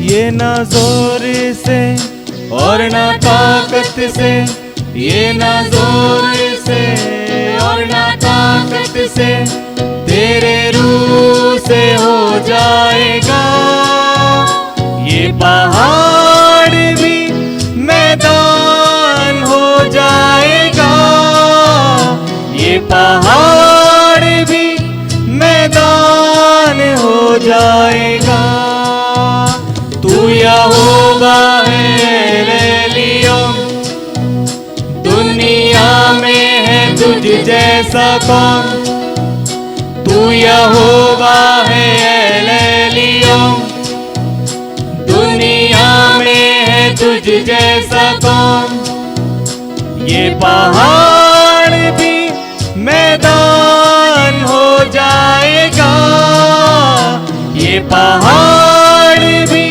ये ना जोर से और ना ताकत से, ये ना जोर से और ना ताकत से, तेरे रूह से हो जाएगा। ये पहाड़ भी मैदान हो जाएगा, ये पहाड़ भी मैदान हो जाएगा। तू यहोवा है एलियोन, दुनिया में है तुझ जैसा कौन। तू यहोवा है एलियोन, दुनिया में है तुझ जैसा कौन। ये पहाड़ भी मैदान हो जाएगा, ये पहाड़ भी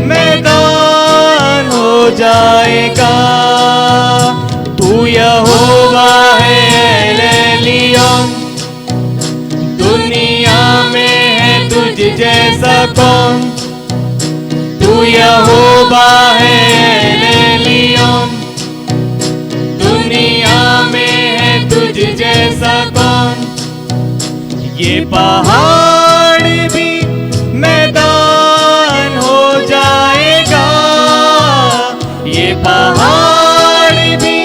मैदान हो जाएगा। तू यहोवा है एलियोन, दुनिया में है तुझ जैसा कौन। तू यहोवा है एलियोन, दुनिया में है तुझ जैसा कौन। ये पहाड़ भी मैदान हो जाएगा, ये पहाड़ भी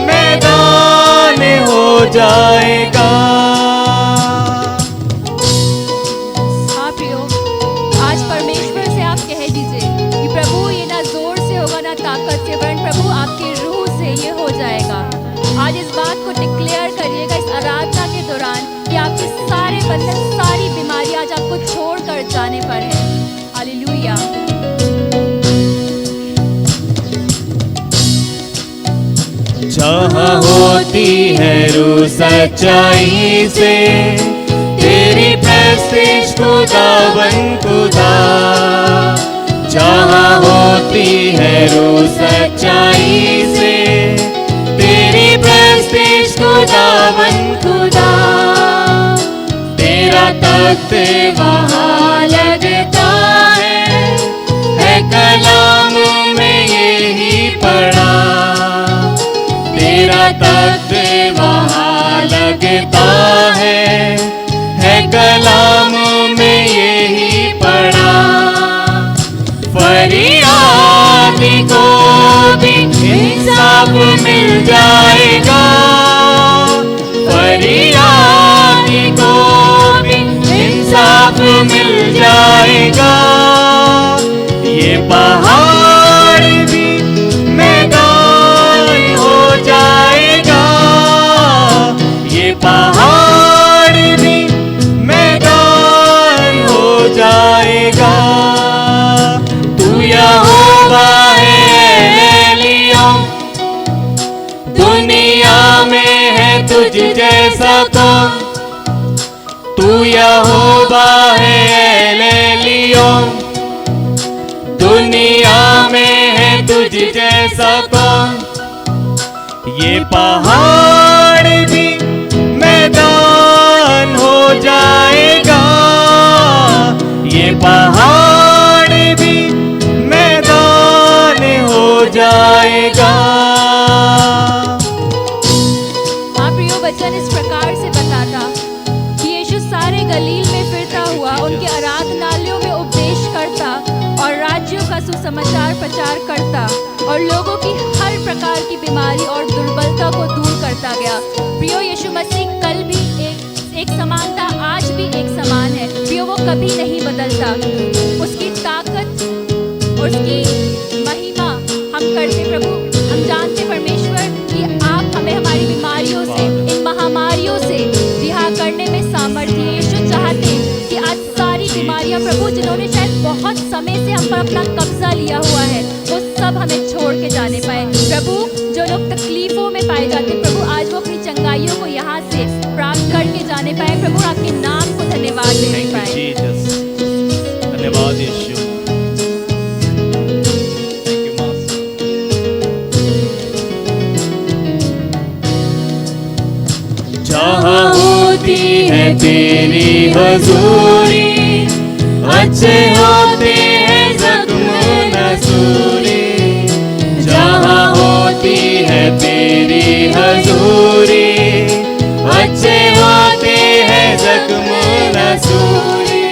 मैदान हो जाएगा। हाँ प्रियो, आज परमेश्वर से आप कह दीजिए कि प्रभु ये ना जोर से होगा ना ताकत से, वरन प्रभु आपकी रूह से ये हो जाएगा। आज इस बात को डिक्लेयर करिएगा इस आराधना के दौरान कि आपके सारे बंधन, सारी बीमारी आज आपको छोड़कर जाने पर है। हालेलुया। जहाँ होती है रूह सच्चाई से, तेरी प्रेस्टीज खुदावन खुदा। जहाँ होती है रूह सच्चाई से, तेरी प्रेस्टीज खुदावन खुदा। तेरा तख्त वहाँ लगता है कलाम में यही पढ़ा। तेरा तख्त वहाँ लगता है कलाम में यही पढ़ा। फरियादी को भी इंसाफ मिल जाएगा, फरियादी को भी इंसाफ मिल जाएगा। ये पहाड़ भी मैदान हो जाएगा, ये पहाड़ भी मैदान हो जाएगा। तू यहोवा है एलियोन, दुनिया में है तुझ जैसा कौन। तू यहोवा है एलियोन, दुनिया में है तुझ जैसा कौन। ये पहाड़ भी मैदान हो जाएगा, ये पहाड़ भी मैदान हो जाएगा। हाँ प्रियो, वचन इस प्रकार से बताता कि यीशु सारे गलील में फिरता हुआ उनके आराधनालयों में उपदेश करता और राज्यों का सुसमाचार प्रचार करता और लोगों की हर प्रकार की बीमारी और दुर्बलता को दूर करता गया। प्रियो, यीशु मसीह कल भी एक समान था, आज भी एक समान है। प्रियो, वो कभी नहीं बदलता। उसकी ताकत और उसकी महिमा हम करते प्रभु। हम जानते परमेश्वर कि आप हमें हमारी बीमारियों से, इन महामारियों से रिहा करने में सामर्थ्य है। यीशु चाहते कि आज सारी बीमारियां प्रभु, जिन्होंने शायद बहुत समय से हम पर अपना कब्जा लिया हुआ है, वो सब हमें छोड़ के जाने पाए। प्रभु, जो लोग तकलीफों में पाए जाते प्रभु, आज वो अपनी चंगाइयों को यहाँ से प्राप्त करके जाने पाए। प्रभु, आपके नाम को धन्यवाद देने पाए। धन्यवाद यीशु। जहाँ होती है तेरी हजूरी, अच्छे होते हैं जख्म मजूरी, अच्छे होते हैं जख्म नसूरी।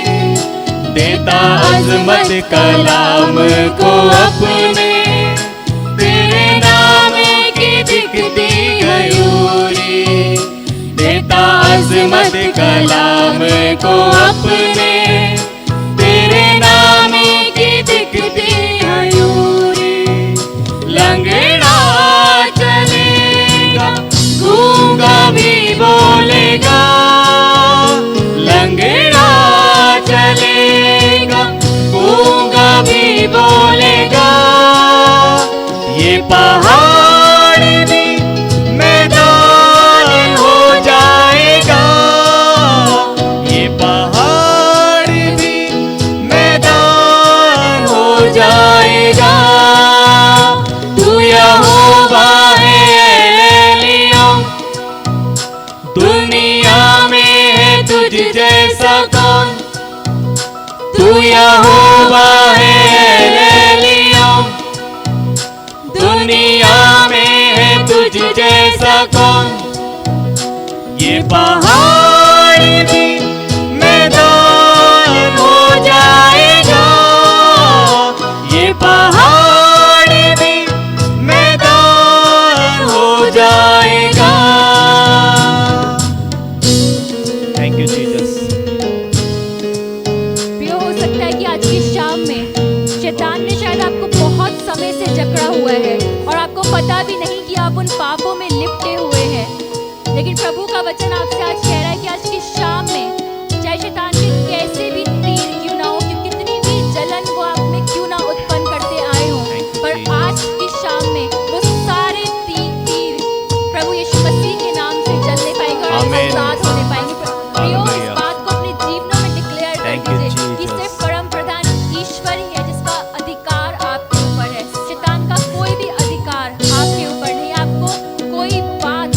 देता अजमत कलाम को अपने, तेरे नाम की दिखती गयूरी। देता अजमत कलाम को अपने, तेरे नाम की दिखती गयूरी। लंगड़ा चलेगा, गूंगा भी बोलेगा, लंगड़ा चलेगा, गूंगा भी बोलेगा। ये पहाड़ भी मैदान हो जाएगा, ये पहाड़ भी मैदान हो जाएगा। तू यहोवा है एलियोन, दुनिया में है तुझ जैसा कौन। तू यहोवा है एलियोन, दुनिया में है तुझ जैसा कौन। ये पहाड़ भी मैदान हो जाएगा, ये पहाड़ भी मैदान हो जाएगा। Thank you Jesus. प्रियो, हो सकता है कि आज की शाम में शैतान ने शायद आपको बहुत समय से जकड़ा हुआ है और आपको पता भी नहीं कि आप उन पापों में लिपटे हुए हैं। लेकिन प्रभु का वचन आपसे आज कह रहा है कि आज की शाम में चाहे शैतान के कैसे भी तीर क्यों ना हो, कि कितनी भी जलन वो आप में क्यों ना उत्पन्न करते आए हों, पर आज की शाम में वो सारे तीर प्रभु यीशु मसीह के नाम से जलने पाएंगे और आप आमीन। आजाद होने पाएंगे। प्रियो, इस हालेलुया। बात को अपने जीवनों में डिक्लेयर Thank कर you, दीजिए कि Jesus. सिर्फ परम प्रधान ईश्वर ही है जिसका अधिकार आपके ऊपर है। शैतान का कोई भी अधिकार आपके ऊपर नहीं। आपको कोई बात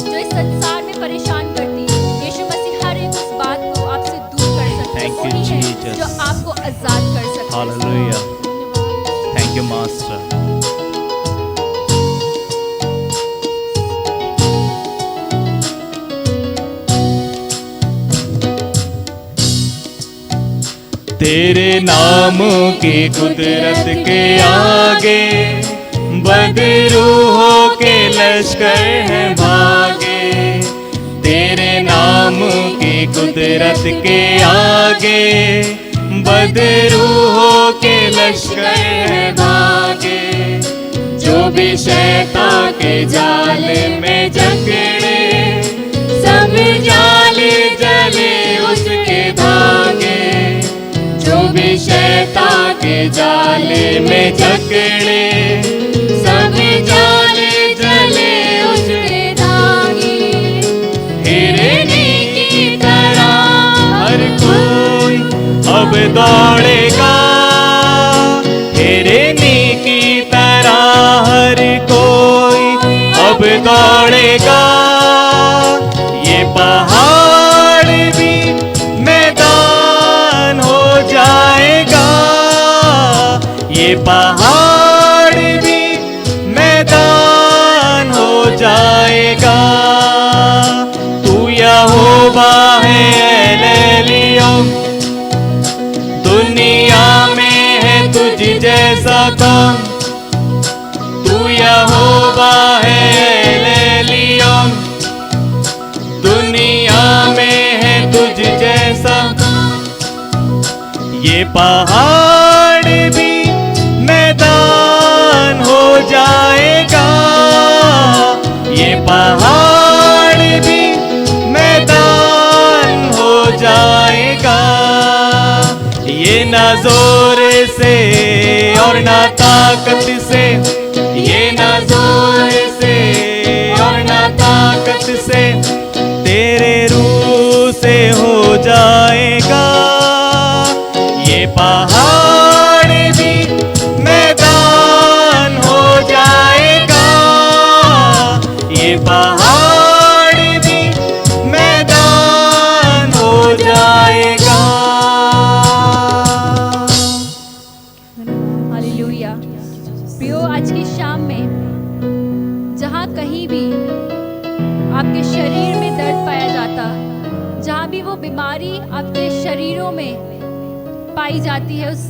जो इस संसार में परेशान करती है, यीशु मसीह हर एक उस बात को आपसे दूर कर सकते हैं। Thank you, वही है Jesus. जो आपको आजाद कर सकता है। हालेलुया। Thank you master. तेरे नाम की कुदरत के आगे बदरूहों के लश्कर हैं भागे। तेरे नाम की कुदरत के आगे बदरूहों के लश्कर हैं भागे। जो भी शैतान के जाल में जकड़े, सब जाले जले उसके धागे। जो भी शैतान के जाले में जकड़े, सब जाले जले उसके धागे। हिरनी की तरह हर कोई अब दौड़ेगा, हिरनी की तरह हर कोई अब दौड़ेगा। ये पहाड़ भी मैदान हो जाएगा, ये पहाड़ भी मैदान हो जाएगा। तू यहोवा है एलियोन, दुनिया में है तुझ जैसा कौन। तू यहोवा है एलियोन, दुनिया में है तुझ जैसा। ये पहाड़ भी मैदान हो जाएगा, ये पहाड़ भी मैदान हो जाएगा। ये ना जोर से और ना ताकत से, ये ना जोर से और ना ताकत से, तेरे रूह से हो जाएगा। ये पहाड़ भी मैदान हो जाएगा, ये पहाड़ भी मैदान हो जाएगा। हालेलुया। प्रियो, आज की शाम में जहाँ कहीं भी जहाँ भी वो बीमारी आपके शरीरों में पाई जाती है, उस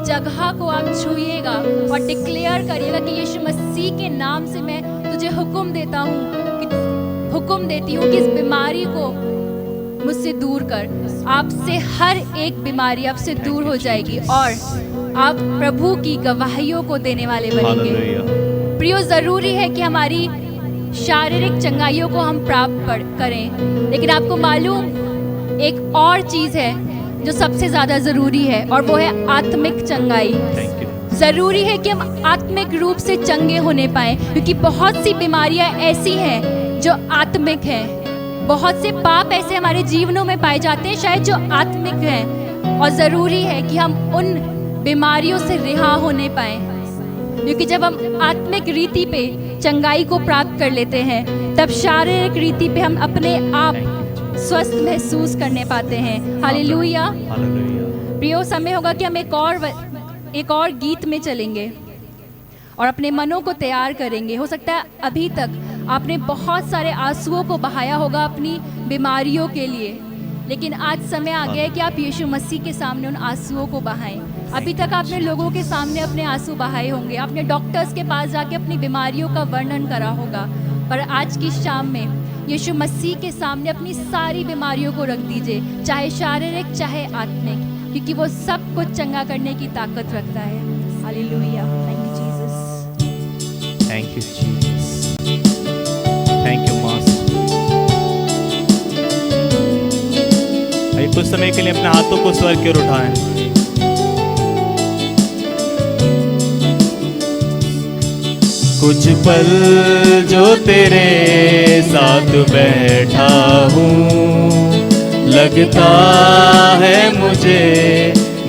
जगह को आप छूइएगा और डिक्लेयर करिएगा कि यीशु मसीह के नाम से मैं तुझे हुक्म देती हूँ कि इस बीमारी को मुझसे दूर कर। आपसे हर एक बीमारी आपसे दूर हो जाएगी और आप प्रभु की गवाहियों को देने वाले बनेंगे। हालेलुया। प्रियो, जरूरी है कि हमारी शारीरिक चंगाइयों को हम प्राप्त करें, लेकिन आपको मालूम एक और चीज है जो सबसे ज्यादा जरूरी है, और वो है आत्मिक चंगाई। Thank you. जरूरी है कि हम आत्मिक रूप से चंगे होने पाए, क्योंकि बहुत सी बीमारियां ऐसी हैं जो आत्मिक हैं। बहुत से पाप ऐसे हमारे जीवनों में पाए जाते हैं शायद जो आत्मिक हैं, और जरूरी है कि हम उन बीमारियों से रिहा होने पाए, क्योंकि जब हम आत्मिक रीति पे चंगाई को प्राप्त कर लेते हैं तब शारीरिक रीति पे हम अपने आप स्वस्थ महसूस करने पाते हैं। हालेलुया। हालेलुया। प्रियो, समय होगा कि हम एक और गीत में चलेंगे और अपने मनों को तैयार करेंगे। हो सकता है अभी तक आपने बहुत सारे आंसुओं को बहाया होगा अपनी बीमारियों के लिए, लेकिन आज समय आ गया है कि आप यीशु मसीह के सामने उन आंसुओं को बहाएं। अभी तक आपने लोगों के सामने अपने आंसू बहाए होंगे, आपने डॉक्टर्स के पास जाके अपनी बीमारियों का वर्णन करा होगा, पर आज की शाम में यीशु मसीह के सामने अपनी सारी बीमारियों को रख दीजिए, चाहे शारीरिक चाहे आत्मिक, क्योंकि वो सब कुछ चंगा करने की ताकत रखता है। Hallelujah. Thank you Jesus. Thank you Jesus. Thank you master. भाई कुछ समय के लिए अपने हाथों को स्वर्ग की ओर उठाएं। कुछ पल जो तेरे साथ बैठा हूँ, लगता है मुझे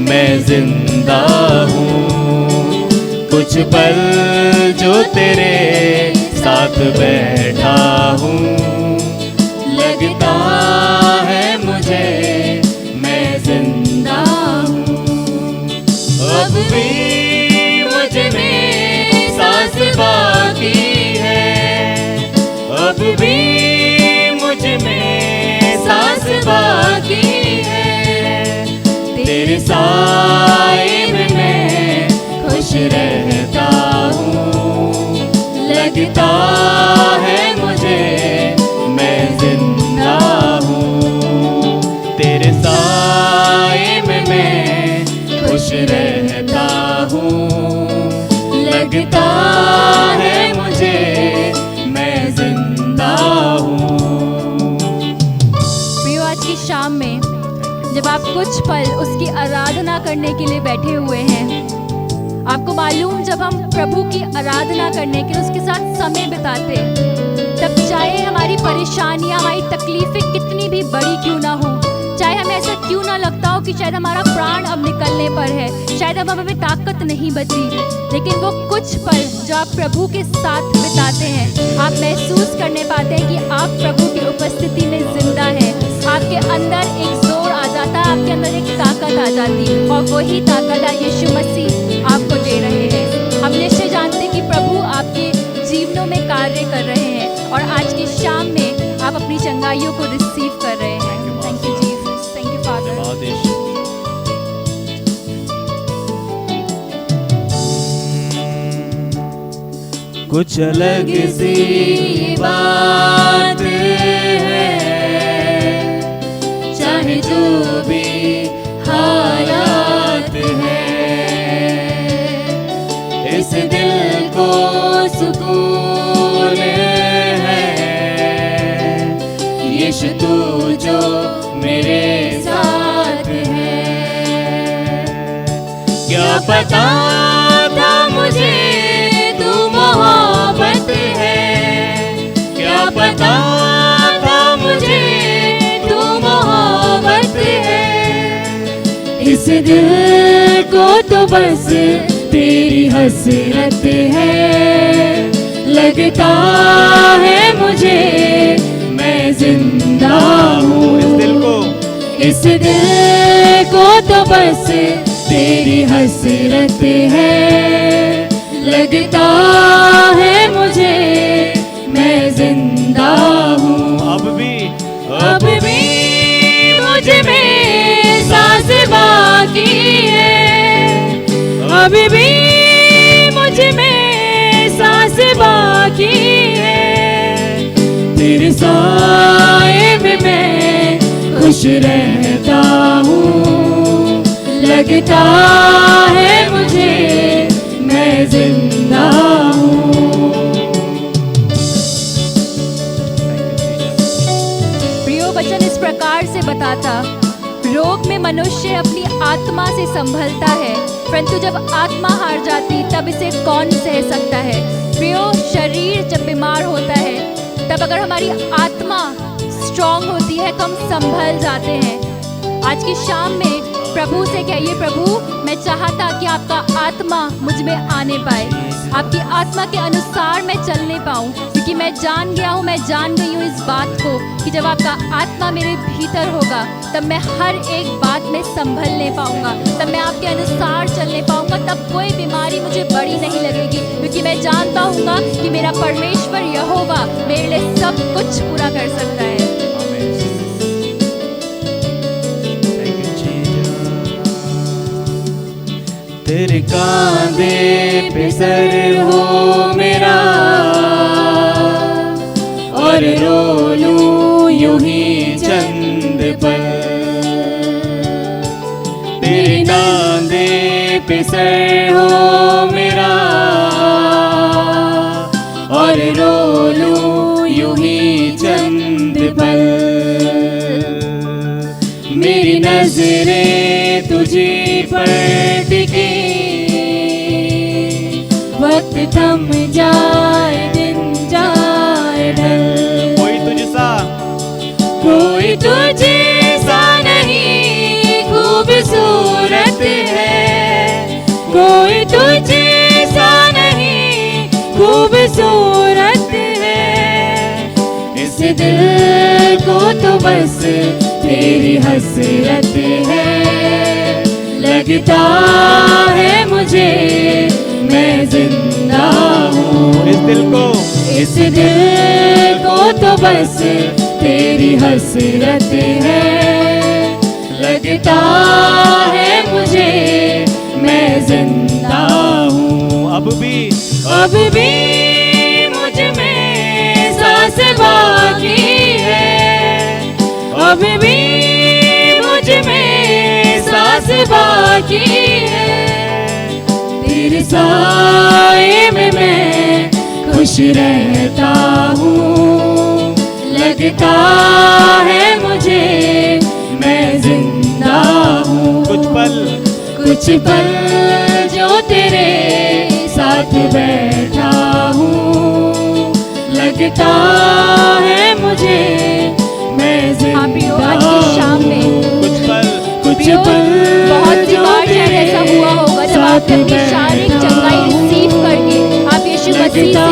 मैं जिंदा हूँ। कुछ पल जो तेरे साथ बैठा हूँ, लगता है मुझे मैं जिंदा हूँ। अब भी मुझ में सांस बाकी है, अब भी मुझ में सांस बाकी है। तेरे साए में मैं खुश रहता हूँ, लगता है मुझे मैं जिंदा हूँ। तेरे साए में मैं खुश रहता हूँ, लगता है मुझे मैं जिंदा हूँ। प्रियो, आज की शाम में जब आप कुछ पल उसकी आराधना करने के लिए बैठे हुए हैं, आपको मालूम जब हम प्रभु की आराधना करने के लिए उसके साथ समय बिताते, तब चाहे हमारी परेशानियां, हमारी तकलीफें कितनी भी बड़ी क्यों ना हो, चाहे हमें ऐसा क्यों ना लगता हो कि शायद हमारा प्राण अब निकलने पर है, शायद अब हमें ताकत नहीं बची, लेकिन वो कुछ पल जो आप प्रभु के साथ बिताते हैं, आप महसूस करने पाते हैं कि आप प्रभु की उपस्थिति में जिंदा हैं। आपके अंदर एक जोर आ जाता है, आपके अंदर एक ताकत आ जाती है, और वही ताकत यीशु मसीह आपको दे रहे हैं। हम निश्चय जानते हैं कि प्रभु आपके जीवनों में कार्य कर रहे हैं, और आज की शाम में आप अपनी चंगाइयों को रिसीव कर रहे हैं। Thank you Jesus, thank you father. कुछ अलग सी बात है, चाहे जो भी हालात है, इस दिल को सुकून है, यीशु तू जो मेरे साथ है। क्या पता था मुझे तू मोहब्बत है, क्या पता था मुझे तू मोहब्बत है। इस दिल को तो बस तेरी हसरत है, लगता है मुझे मैं जिंदा हूँ। इस दिल को तो बस तेरी हसरत है, लगता है मुझे मैं जिंदा हूँ। अब भी मुझ में सांस बाकी है, अभी भी मुझ में सांस बाकी है। तेरे साए में मैं खुश रहता हूँ, लगता है मुझे मैं जिंदा हूँ। प्रियो वचन इस प्रकार से बताता, रोग में मनुष्य अपनी आत्मा से संभलता है, परंतु जब आत्मा हार जाती तब इसे कौन सह सकता है। प्रियो, शरीर जब बीमार होता है तब अगर हमारी आत्मा स्ट्रांग होती है तो हम संभल जाते हैं। आज की शाम में प्रभु से कहिए, प्रभु मैं चाहता कि आपका आत्मा मुझ में आने पाए, आपकी आत्मा के अनुसार मैं चलने पाऊँ, क्योंकि मैं जान गया हूँ, मैं जान गई हूँ इस बात को कि जब आपका आत्मा मेरे भीतर होगा तब मैं हर एक बात में संभलने पाऊंगा, तब मैं आपके अनुसार चलने पाऊंगा, तब कोई बीमारी मुझे बड़ी नहीं लगेगी, क्योंकि मैं जानता हूँगा कि मेरा परमेश्वर यहोवा मेरे लिए सब कुछ पूरा कर सकता है। तेरे कांधे पे सर हो मेरा और रो लूं यूं ही चंद पल। तेरे कांधे पे सर हो मेरा और रो लूं यूं ही चंद पल। मेरी नजरें तुझे पर टिकी, वक्त थम जाए दिन जाए ढल। कोई तुझसा नहीं खूबसूरत है, कोई तुझसा नहीं खूबसूरत है। इस दिल को तो बस तेरी हसरत है, लगता है मुझे मैं जिंदा हूँ। इस दिल को तो बस तेरी हसरत है, लगता है मुझे मैं जिंदा हूँ। अब भी मुझ में सांस बाकी है, अब भी मुझ में सांस बाकी है। तेरे साए में मैं खुश रहता हूँ, लगता है मुझे मैं जिंदा हूँ। कुछ पल जो तेरे साथ बैठा हूँ, लगता है मुझे मैं हाँ प्रियो, जिंदा आज की शाम में कुछ प्रियो, पल बहुत सी जो बार शायद ऐसा हुआ होगा जब आपने अपनी शारीरिक चंगाई रिसीव करके आप यीशु मसीह से दूर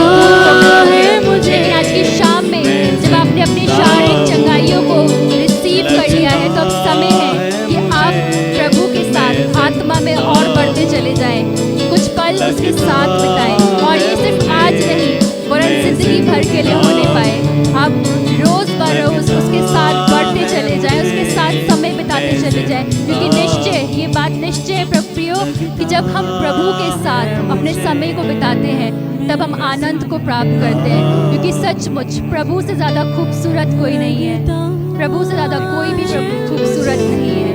है हो गए। लेकिन आज की शाम में जब आपने अपनी शारीरिक चंगाइयों को रिसीव कर लिया है तो अब समय है कि आप प्रभु के साथ आत्मा में और बढ़ते चले जाएं, कुछ पल उसके साथ बिताएं, और ये सिर्फ आज नहीं वरन जिंदगी भर के लिए होने पाए। आप रोज बरोज उसके साथ बढ़ते चले जाएं, उसके साथ समय बिताते चले जाएं, क्योंकि निश्चय ये बात निश्चय है प्रियो कि जब हम प्रभु के साथ अपने समय को बिताते हैं तब हम आनंद को प्राप्त करते हैं, क्योंकि सचमुच प्रभु से ज़्यादा खूबसूरत कोई नहीं है, प्रभु से ज़्यादा कोई भी प्रभु खूबसूरत नहीं है।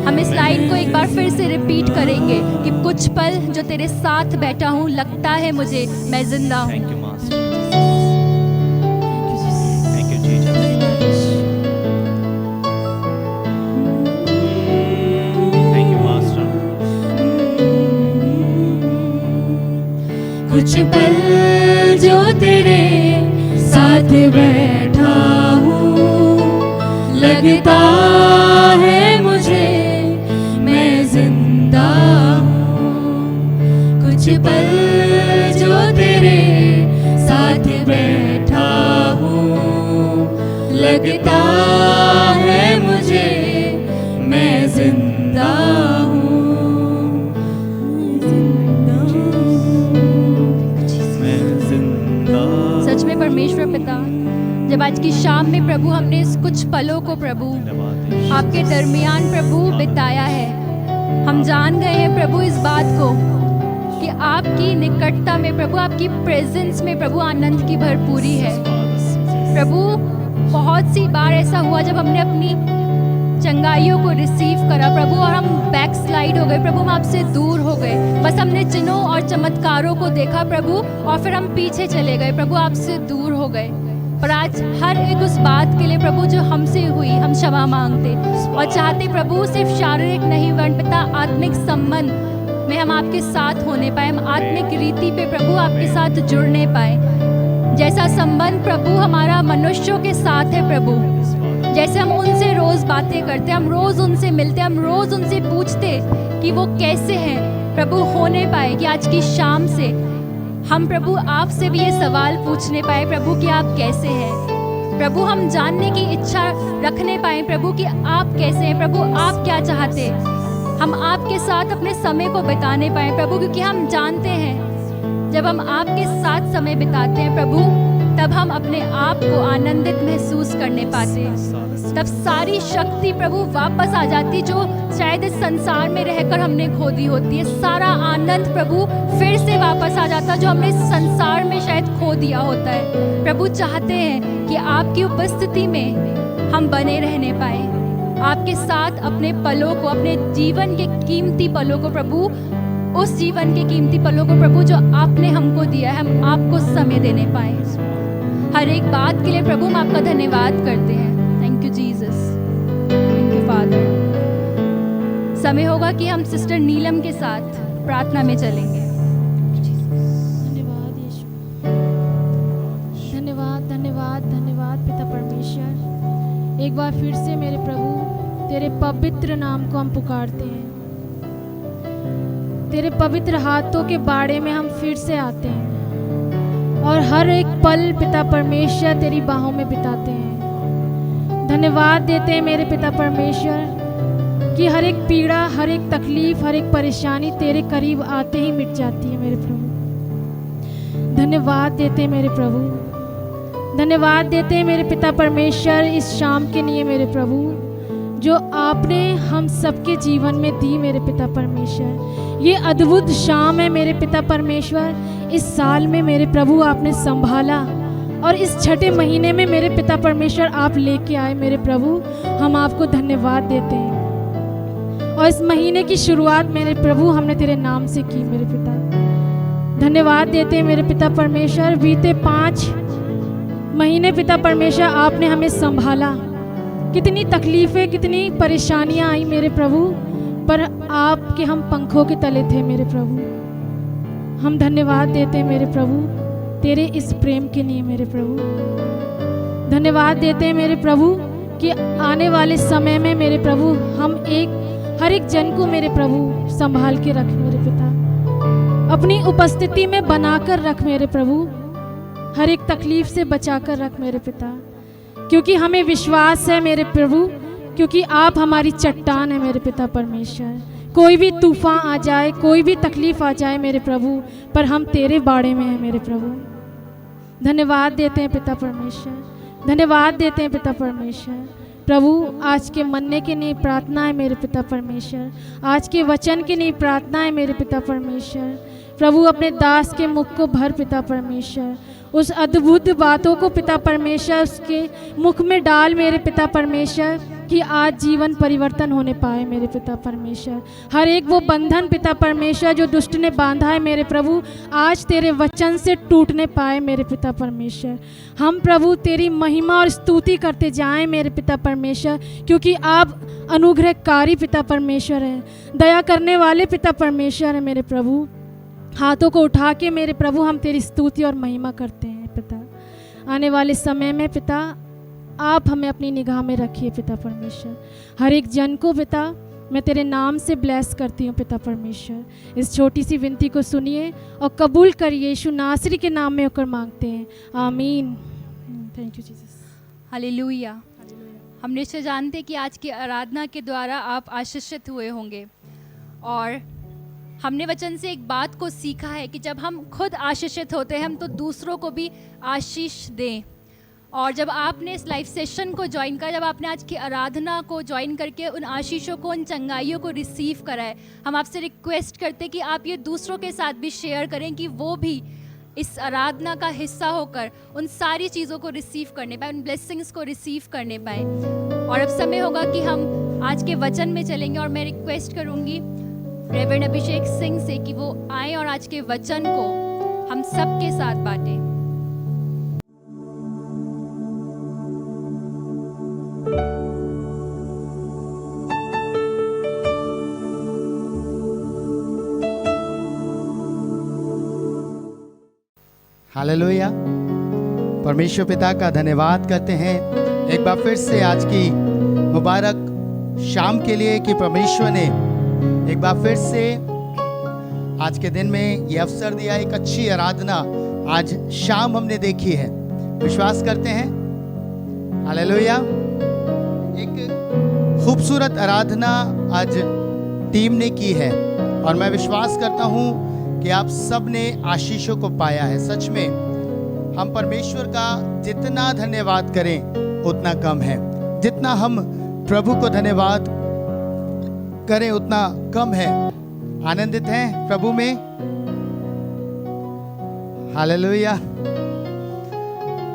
हम इस लाइन को एक बार फिर से रिपीट करेंगे कि कुछ पल जो तेरे साथ बैठा हूँ, लगता है मुझे मैं जिंदा हूँ। Thank you master, thank you Jesus, thank you master. कुछ पल जो तेरे साथ बैठा हूँ, लगता है मुझे मैं जिंदा हूँ। कुछ पल जो तेरे साथ बैठा हूँ, लगता है मुझे मैं जिंदा हूँ। सच में परमेश्वर पिता, जब आज की शाम में प्रभु हमने इस कुछ पलों को प्रभु आपके दरमियान प्रभु बिताया है। हम जान गए हैं प्रभु इस बात को कि आपकी निकटता में प्रभु, आपकी प्रेजेंस में प्रभु आनंद की भरपूरी है। प्रभु बहुत सी बार ऐसा हुआ जब हमने अपनी चंगाइयों को रिसीव करा प्रभु और हम बैकस्लाइड हो गए प्रभु, हम आपसे दूर हो गए। बस हमने चिन्हों और चमत्कारों को देखा प्रभु और फिर हम पीछे चले गए प्रभु, आपसे दूर हो गए। पर आज हर एक उस बात के लिए प्रभु जो हमसे हुई, हम क्षमा मांगते और चाहते प्रभु सिर्फ शारीरिक नहीं वर्ण पिता आत्मिक संबंध में हम आपके साथ होने पाए, हम आत्मिक रीति पे प्रभु आपके साथ जुड़ने पाए। जैसा संबंध प्रभु हमारा मनुष्यों के साथ है प्रभु, जैसे हम उनसे रोज बातें करते, हम रोज उनसे मिलते, हम रोज उनसे पूछते कि वो कैसे हैं प्रभु, होने पाए कि आज की शाम से हम प्रभु आपसे भी ये सवाल पूछने पाए प्रभु कि आप कैसे हैं प्रभु, हम जानने की इच्छा रखने पाए प्रभु कि आप कैसे हैं प्रभु, आप क्या चाहते, हम आपके साथ अपने समय को बिताने पाए प्रभु, क्योंकि हम जानते हैं जब हम आपके साथ समय बिताते हैं प्रभु तब हम अपने आप को आनंदित महसूस करने पाते हैं। तब सारी शक्ति प्रभु वापस आ जाती जो शायद इस संसार में रहकर हमने खो दी होती है। सारा आनंद प्रभु फिर से वापस आ जाता जो हमने इस संसार में शायद खो दिया होता है। प्रभु चाहते हैं कि आपकी उपस्थिति में हम बने रहने पाए, आपके साथ अपने पलों को, अपने जीवन के कीमती पलों को प्रभु, उस जीवन के कीमती पलों को प्रभु जो आपने हमको दिया है, हम आपको समय देने पाए। हर एक बात के लिए प्रभु हम आपका धन्यवाद करते हैं। Thank you Jesus, thank you father. समय होगा कि हम सिस्टर नीलम के साथ प्रार्थना में चलेंगे। धन्यवाद यीशु, धन्यवाद धन्यवाद धन्यवाद पिता परमेश्वर। एक बार फिर से मेरे प्रभु तेरे पवित्र नाम को हम पुकारते हैं, तेरे पवित्र हाथों के बाड़े में हम फिर से आते हैं और हर एक पल पिता परमेश्वर तेरी बाहों में बिताते हैं। धन्यवाद देते हैं मेरे पिता परमेश्वर कि हर एक पीड़ा, हर एक तकलीफ, हर एक परेशानी तेरे करीब आते ही मिट जाती है मेरे प्रभु। धन्यवाद देते हैं मेरे प्रभु, धन्यवाद देते हैं मेरे पिता परमेश्वर इस शाम के लिए मेरे प्रभु जो आपने हम सबके जीवन में दी मेरे पिता परमेश्वर। ये अद्भुत शाम है मेरे पिता परमेश्वर, इस साल में मेरे प्रभु आपने संभाला और इस छठे महीने में मेरे पिता परमेश्वर आप लेके आए मेरे प्रभु, हम आपको धन्यवाद देते हैं। और इस महीने की शुरुआत मेरे प्रभु हमने तेरे नाम से की मेरे पिता। धन्यवाद देते हैं मेरे पिता परमेश्वर, बीते 5 महीने पिता परमेश्वर आपने हमें संभाला। कितनी तकलीफ़ें, कितनी परेशानियां आई मेरे प्रभु, पर आपके हम पंखों के तले थे मेरे प्रभु। हम धन्यवाद देते हैं मेरे प्रभु तेरे इस प्रेम के लिए मेरे प्रभु। धन्यवाद देते हैं मेरे प्रभु कि आने वाले समय में मेरे प्रभु हम हर एक जन को मेरे प्रभु संभाल के रख मेरे पिता, अपनी उपस्थिति में बनाकर रख मेरे प्रभु, हर एक तकलीफ से बचाकर रख मेरे पिता, क्योंकि हमें विश्वास है मेरे प्रभु, क्योंकि आप हमारी चट्टान है मेरे पिता परमेश्वर। कोई भी तूफान आ जाए, कोई भी तकलीफ आ जाए मेरे प्रभु, पर हम तेरे बाड़े में हैं मेरे प्रभु। धन्यवाद देते हैं पिता परमेश्वर, धन्यवाद देते हैं पिता परमेश्वर। प्रभु आज के मन्ने के लिए प्रार्थना है मेरे पिता परमेश्वर, आज के वचन के लिए प्रार्थना है मेरे पिता परमेश्वर। प्रभु अपने दास के मुख को भर पिता परमेश्वर, उस अद्भुत बातों को पिता परमेश्वर उसके मुख में डाल मेरे पिता परमेश्वर, कि आज जीवन परिवर्तन होने पाए मेरे पिता परमेश्वर। हर एक वो बंधन पिता परमेश्वर जो दुष्ट ने बांधा है मेरे प्रभु, आज तेरे वचन से टूटने पाए मेरे पिता परमेश्वर। हम प्रभु तेरी महिमा और स्तुति करते जाएं मेरे पिता परमेश्वर, क्योंकि आप अनुग्रहकारी पिता परमेश्वर हैं, दया करने वाले पिता परमेश्वर हैं मेरे प्रभु। हाथों को उठा के मेरे प्रभु हम तेरी स्तुति और महिमा करते हैं पिता। आने वाले समय में पिता आप हमें अपनी निगाह में रखिए पिता परमेश्वर। हर एक जन को पिता मैं तेरे नाम से ब्लेस करती हूँ पिता परमेश्वर। इस छोटी सी विनती को सुनिए और कबूल करिए, यीशु नासरी के नाम में होकर मांगते हैं, आमीन। Thank you Jesus. हालेलुया। हम निश्चय जानते हैं कि आज की आराधना के द्वारा आप आशीषित हुए होंगे, और हमने वचन से एक बात को सीखा है कि जब हम खुद आशीषित होते हैं हम तो दूसरों को भी आशीष दें। और जब आपने इस लाइव सेशन को ज्वाइन करा, जब आपने आज की आराधना को ज्वाइन करके उन आशीषों को, उन चंगाइयों को रिसीव करा है, हम आपसे रिक्वेस्ट करते हैं कि आप ये दूसरों के साथ भी शेयर करें कि वो भी इस आराधना का हिस्सा होकर उन सारी चीज़ों को रिसीव करने पाए, उन ब्लेसिंग्स को रिसीव करने पाए। और अब समय होगा कि हम आज के वचन में चलेंगे और मैं रिक्वेस्ट करूँगी रेवरेंड अभिषेक सिंह से कि वो आए और आज के वचन को हम सब के साथ बांटें। हालेलुया। परमेश्वर पिता का धन्यवाद करते हैं एक बार फिर से आज की मुबारक शाम के लिए कि परमेश्वर ने एक बार फिर से आज के दिन में ये अवसर दिया। एक अच्छी आराधना आज शाम हमने देखी है, विश्वास करते हैं। हालेलुया। एक खूबसूरत आराधना आज टीम ने की है और मैं विश्वास करता हूँ कि आप सब ने आशीषों को पाया है। सच में हम परमेश्वर का जितना धन्यवाद करें उतना कम है, जितना हम प्रभु को धन्यवाद करें उतना कम है। आनंदित हैं प्रभु में? हालेलुया।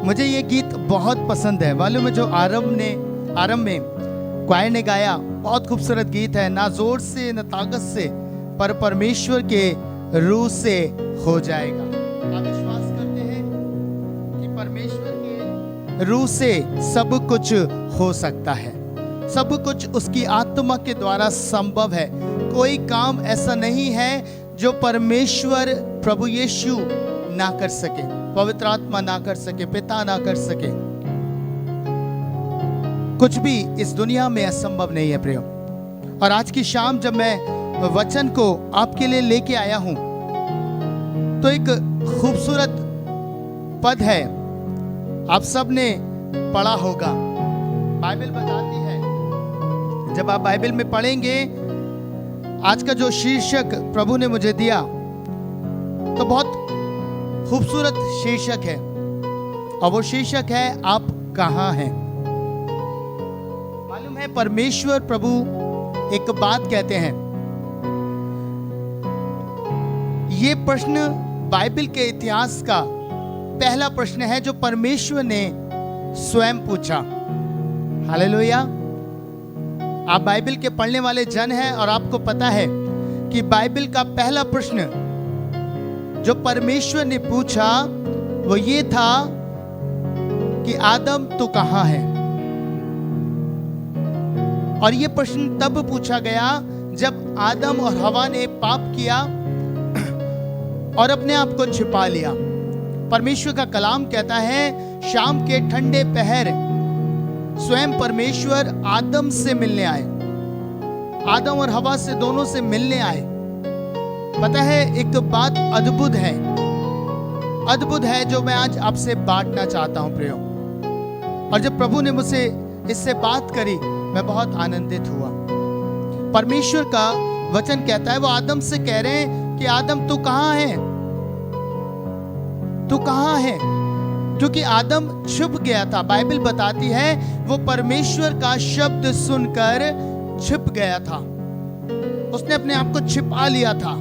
मुझे ये गीत बहुत पसंद है। मालूम है, जो आरंभ में क्वायर ने गाया, बहुत खूबसूरत गीत है। ना जोर से न ताकत से, पर परमेश्वर के रूह से हो जाएगा। आप विश्वास करते हैं कि परमेश्वर के रूह से सब कुछ हो सकता है, सब कुछ उसकी आत्मा के द्वारा संभव है। कोई काम ऐसा नहीं है जो परमेश्वर प्रभु यीशु ना कर सके, पवित्र आत्मा ना कर सके, पिता ना कर सके। कुछ भी इस दुनिया में असंभव नहीं है प्रियो। और आज की शाम जब मैं वचन को आपके लिए लेके आया हूं तो एक खूबसूरत पद है, आप सब ने पढ़ा होगा। बाइबल बताती है, जब आप बाइबल में पढ़ेंगे, आज का जो शीर्षक प्रभु ने मुझे दिया तो बहुत खूबसूरत शीर्षक है और वो शीर्षक है आप कहां हैं। मालूम है, परमेश्वर प्रभु एक बात कहते हैं। ये प्रश्न बाइबल के इतिहास का पहला प्रश्न है जो परमेश्वर ने स्वयं पूछा। हालेलुया। आप बाइबल के पढ़ने वाले जन हैं और आपको पता है कि बाइबल का पहला प्रश्न जो परमेश्वर ने पूछा वो ये था कि आदम तू कहां है। और ये प्रश्न तब पूछा गया जब आदम और हवा ने पाप किया और अपने आप को छिपा लिया। परमेश्वर का कलाम कहता है, शाम के ठंडे पहर स्वयं परमेश्वर आदम से मिलने आए, आदम और हवा से, दोनों से मिलने आए। पता है, एक बात अद्भुत है जो मैं आज आपसे बांटना चाहता हूं प्रियो। और जब प्रभु ने मुझसे इससे बात करी, मैं बहुत आनंदित हुआ। परमेश्वर का वचन कहता है, वो आदम से कह रहे हैं कि आदम तू कहां है, तू कहां है। क्योंकि आदम छुप गया था। बाइबल बताती है वो परमेश्वर का शब्द सुनकर छिप गया था, उसने अपने आप को छिपा लिया था।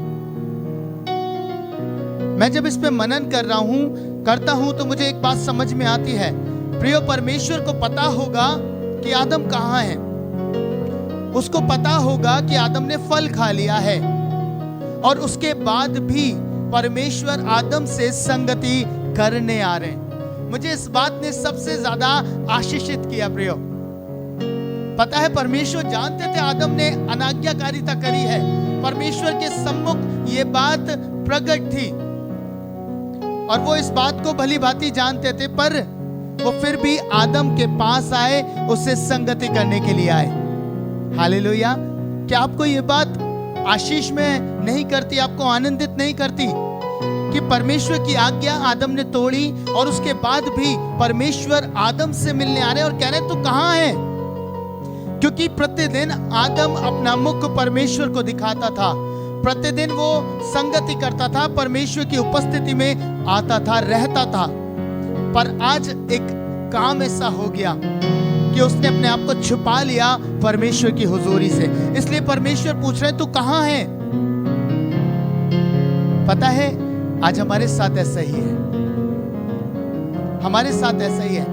मैं जब इस पे मनन करता हूं तो मुझे एक बात समझ में आती है प्रियो, परमेश्वर को पता होगा कि आदम कहां है। उसको पता होगा कि आदम ने फल खा लिया है और उसके बाद भी परमेश्वर आदम से संगति करने आ रहे हैं। मुझे इस बात ने सबसे ज्यादा आशीषित किया प्रियो। पता है, परमेश्वर जानते थे आदम ने अनाज्ञाकारिता करी है, परमेश्वर के सम्मुख ये बात प्रकट थी और वो इस बात को भली भांति जानते थे, पर वो फिर भी आदम के पास आए, उससे संगति करने के लिए आए। हालेलुया। क्या आपको ये बात आशीष में नहीं करती, आपको आनंदित नहीं करती कि परमेश्वर की आज्ञा आदम ने तोड़ी और उसके बाद भी परमेश्वर आदम से मिलने आ रहे और कह रहे तू कहां है। क्योंकि प्रतिदिन आदम अपना मुख परमेश्वर को दिखाता था, प्रतिदिन वो संगति करता था, परमेश्वर की उपस्थिति में आता था, रहता था। पर आज एक काम ऐसा हो गया कि उसने अपने आप को छुपा लिया परमेश्वर की हुजूरी से। इसलिए परमेश्वर पूछ रहे तू कहां है? पता है आज हमारे साथ ऐसा ही है, हमारे साथ ऐसा ही है।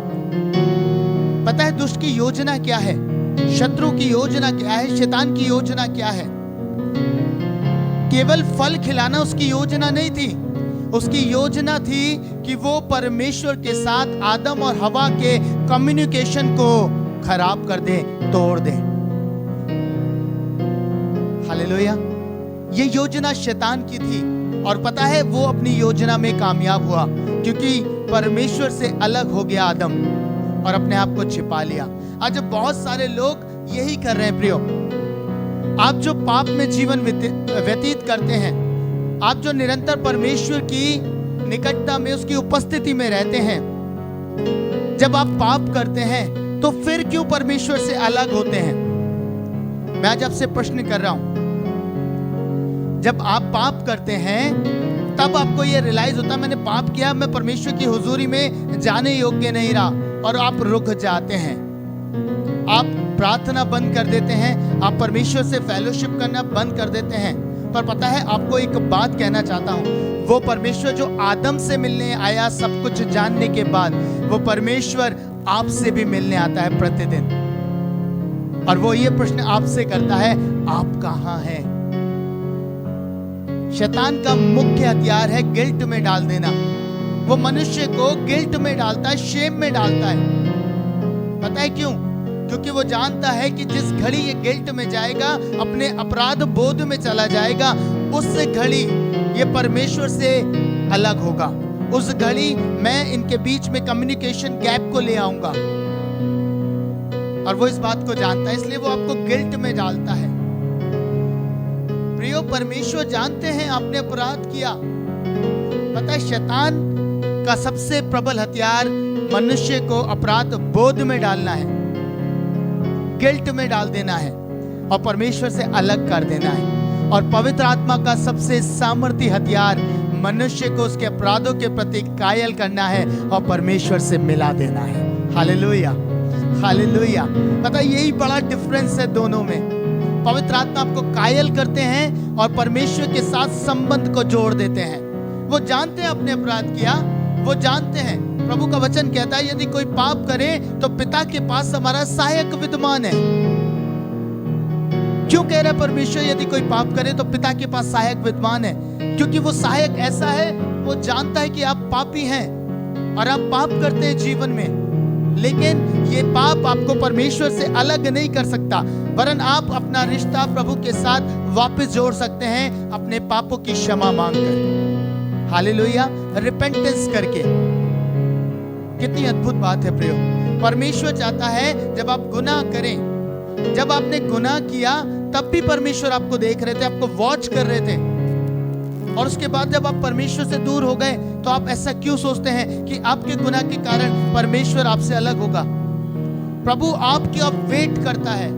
पता है दुष्ट की योजना क्या है, शत्रु की योजना क्या है, शैतान की योजना क्या है? केवल फल खिलाना उसकी योजना नहीं थी। उसकी योजना थी कि वो परमेश्वर के साथ आदम और हवा के कम्युनिकेशन को खराब कर दे, तोड़ दे। हालेलुया। ये योजना शैतान की थी और पता है वो अपनी योजना में कामयाब हुआ, क्योंकि परमेश्वर से अलग हो गया आदम और अपने आप को छिपा लिया। आज बहुत सारे लोग यही कर रहे हैं प्रियो। आप जो पाप में जीवन व्यतीत करते हैं, आप जो निरंतर परमेश्वर की निकटता में, उसकी उपस्थिति में रहते हैं, जब आप पाप करते हैं तो फिर क्यों परमेश्वर से अलग होते हैं? मैं आज आपसे प्रश्न कर रहा हूं। जब आप पाप करते हैं तब आपको यह रियलाइज होता है मैंने पाप किया, मैं परमेश्वर की हुजूरी में जाने योग्य नहीं रहा, और आप रुक जाते हैं, आप प्रार्थना बंद कर देते हैं, आप परमेश्वर से फेलोशिप करना बंद कर देते हैं। पर पता है आपको एक बात कहना चाहता हूं, वो परमेश्वर जो आदम से मिलने आया सब कुछ जानने के बाद, वो परमेश्वर आपसे भी मिलने आता है प्रतिदिन, और वो ये प्रश्न आपसे करता है आप कहां हैं? शैतान का मुख्य हथियार है गिल्ट में डाल देना। वो मनुष्य को गिल्ट में डालता है, शेम में डालता है। पता है क्यों? क्योंकि वो जानता है कि जिस घड़ी ये गिल्ट में जाएगा, अपने अपराध बोध में चला जाएगा, उस घड़ी ये परमेश्वर से अलग होगा। उस घड़ी मैं इनके बीच में कम्युनिकेशन गैप को ले आऊंगा, और वो इस बात को जानता है, इसलिए वो आपको गिल्ट में डालता है। प्रियो, परमेश्वर जानते हैं आपने अपराध किया। पता है शैतान का सबसे प्रबल हथियार मनुष्य को अपराध बोध में डालना है, गिल्ट में डाल देना है और परमेश्वर से अलग कर देना है। और पवित्र आत्मा का सबसे सामर्थी हथियार मनुष्य को उसके अपराधों के प्रति कायल करना है और परमेश्वर से मिला देना है। Hallelujah, hallelujah. पता है यही बड़ा डिफरेंस है दोनों में। पवित्र आत्मा आपको कायल करते हैं और परमेश्वर के साथ संबंध को जोड़ देते हैं। वो जानते हैं आपने अपराध किया, वो जानते हैं। प्रभु का वचन कहता है यदि कोई पाप करे तो पिता के पास हमारा सहायक विद्यमान है। क्यों कह रहा है परमेश्वर यदि कोई पाप करे तो पिता के पास सहायक विद्यमान है? क्योंकि वो सहायक ऐसा है, वो जानता है कि आप पापी हैं और आप पाप करते हैं जीवन में, लेकिन ये पाप आपको परमेश्वर से अलग नहीं कर सकता, वरन आप अपना रिश्ता प्रभु के साथ वापस जोड़ सकते हैं अपने पापों की क्षमा मांगकर। हालेलुया, रिपेंटेंस करके। कितनी अद्भुत बात है प्रियो। परमेश्वर चाहता है जब आप गुनाह करें, जब आपने गुनाह किया तब भी परमेश्वर आपको देख रहे थे, आपको वॉच कर रहे थे, और उसके बाद जब आप परमेश्वर से दूर हो गए तो आप ऐसा क्यों सोचते हैं कि आपके गुनाह के कारण परमेश्वर आपसे अलग होगा? प्रभु आपकी अब वेट करता है।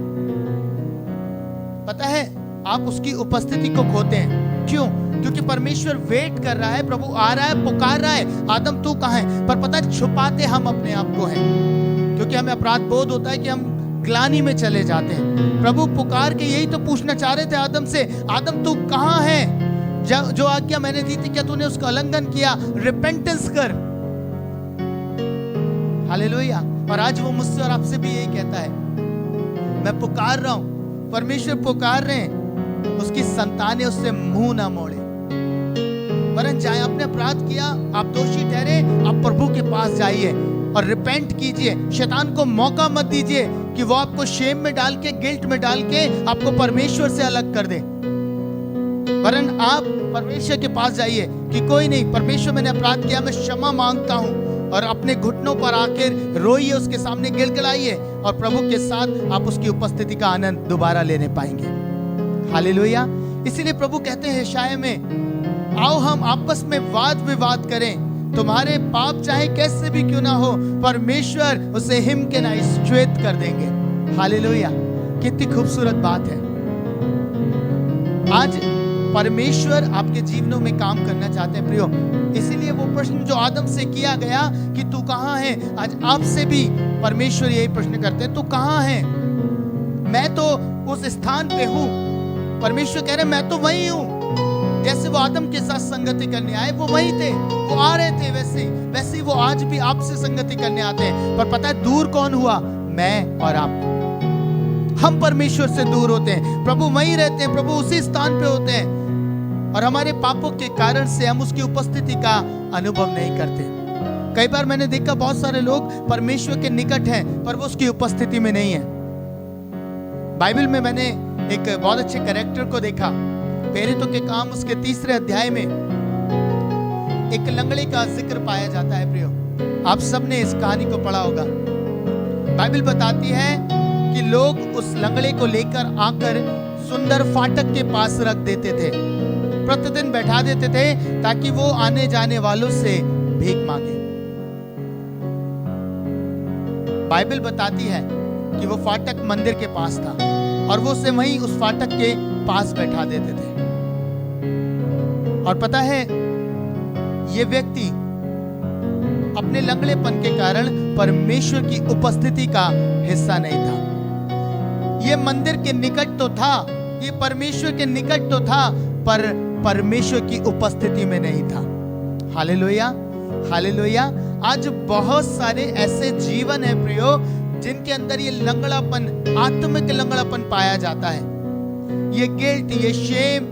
पता है आप उसकी उपस्थिति को खोते हैं। क्यों? क्योंकि परमेश्वर वेट कर रहा है, प्रभु आ रहा है, पुकार रहा है, आदम तू कहां है? पर पता है छुपाते हम अपने आप को हैं, क्योंकि हमें अपराध बोध होता है कि हम ग्लानि में चले जाते हैं। प्रभु पुकार के यही तो पूछना चाह रहे थे आदम से, आदम तू कहां है? जो आज्ञा मैंने दी थी क्या तूने उसका उल्लंघन किया? रिपेंटेंस कर। हालेलुया। और आज वो मुझसे और आपसे भी यही कहता है, मैं पुकार रहा हूं, परमेश्वर पुकार रहे हैं, उसकी संतानें उससे मुंह ना मोड़े, वरन जाए। आपने अपराध किया, आप दोषी ठहरे, आप प्रभु के पास जाइए और रिपेंट कीजिए। शैतान को मौका मत दीजिए कि वो आपको शेम में डाल के, गिल्ट में डाल के आपको परमेश्वर से अलग कर दे, वरन आप परमेश्वर के पास जाइए कि कोई नहीं, परमेश्वर मैंने अपराध किया, मैं क्षमा मांगता हूं, और अपने घुटनों पर आकर रोइए, उसके सामने गिड़गिड़ाइए, और प्रभु के साथ आप उसकी उपस्थिति का आनंद दोबारा लेने पाएंगे। हालेलुया। इसीलिए प्रभु कहते हैं यशायाह में, आओ हम आपस में वाद विवाद करें, तुम्हारे पाप चाहे कैसे भी क्यों ना हो, परमेश्वर उसे हिम के ना श्वेत कर देंगे। हालेलुया। कितनी खूबसूरत बात है। आज परमेश्वर आपके जीवनों में काम करना चाहते हैं प्रियो, इसीलिए वो प्रश्न जो आदम से किया गया कि तू कहाँ है, आज आपसे भी परमेश्वर यही प्रश्न करते हैं, तू कहाँ है? मैं तो उस स्थान पे हूँ। परमेश्वर कह रहे मैं तो वही हूँ। जैसे वो आदम के साथ संगति करने आए वो वही थे, वो आ रहे थे, वैसे वो आज भी आपसे संगति करने आते हैं। पर पता है दूर कौन हुआ? मैं और आप। हम परमेश्वर से दूर होते हैं, प्रभु वहीं रहते हैं, प्रभु उसी स्थान पे होते हैं, और हमारे पापों के कारण से हम उसकी उपस्थिति का अनुभव नहीं करते। कई बार मैंने देखा बहुत सारे लोग परमेश्वर के निकट हैं पर वो उसकी उपस्थिति में नहीं है। बाइबल में मैंने एक बहुत अच्छे कैरेक्टर को देखा। प्रेरितों के काम उसके 3 अध्याय में एक लंगड़े का जिक्र पाया जाता है। प्रियो, आप सबने इस कहानी को पढ़ा होगा। बाइबल बताती है कि लोग उस लंगड़े को लेकर आकर सुंदर फाटक के पास रख देते थे, प्रतिदिन बैठा देते थे ताकि वो आने जाने वालों से भीख मांगे। बाइबल बताती है कि वो फाटक मंदिर के पास था और वो उसे वहीं उस फाटक के पास बैठा देते थे। और पता है ये व्यक्ति अपने लंगड़ेपन के कारण परमेश्वर की उपस्थिति का हिस्सा नहीं था। ये मंदिर के निकट तो था, ये परमेश्वर के निकट तो था, पर परमेश्वर की उपस्थिति में नहीं था। Hallelujah, hallelujah. आज बहुत सारे ऐसे जीवन है प्रियो जिनके अंदर ये लंगड़ापन, आत्मिक लंगड़ापन पाया जाता है। ये गिल्ट, ये शेम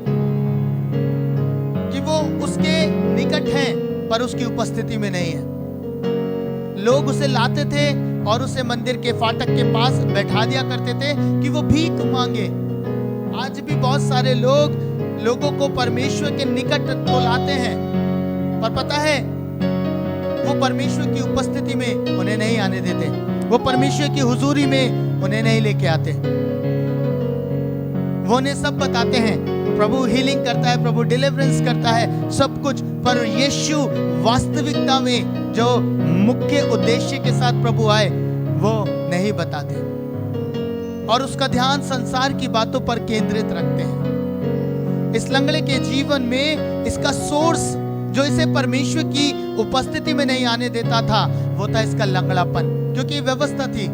कि वो उसके निकट है पर उसकी उपस्थिति में नहीं है। लोग उसे लाते थे और उसे मंदिर के फाटक के पास बैठा दिया करते थे कि वो भीख मांगे। आज भी बहुत सारे लोगों को परमेश्वर के निकट तो लाते हैं, पर पता है वो परमेश्वर की उपस्थिति में उन्हें नहीं आने देते, वो परमेश्वर की हुजूरी में उन्हें नहीं लेके आते। वो उन्हें सब बताते हैं, प्रभु हीलिंग करता है, प्रभु डिलीवरेंस करता है, सब कुछ, पर यीशु वास्तविकता में जो मुख्य उद्देश्य के साथ प्रभु आए वो नहीं बताते और उसका ध्यान संसार की बातों पर केंद्रित रखते हैं। इस लंगड़े के जीवन में इसका सोर्स जो इसे परमेश्वर की उपस्थिति में नहीं आने देता था वो था इसका लंगड़ापन, क्योंकि व्यवस्था थी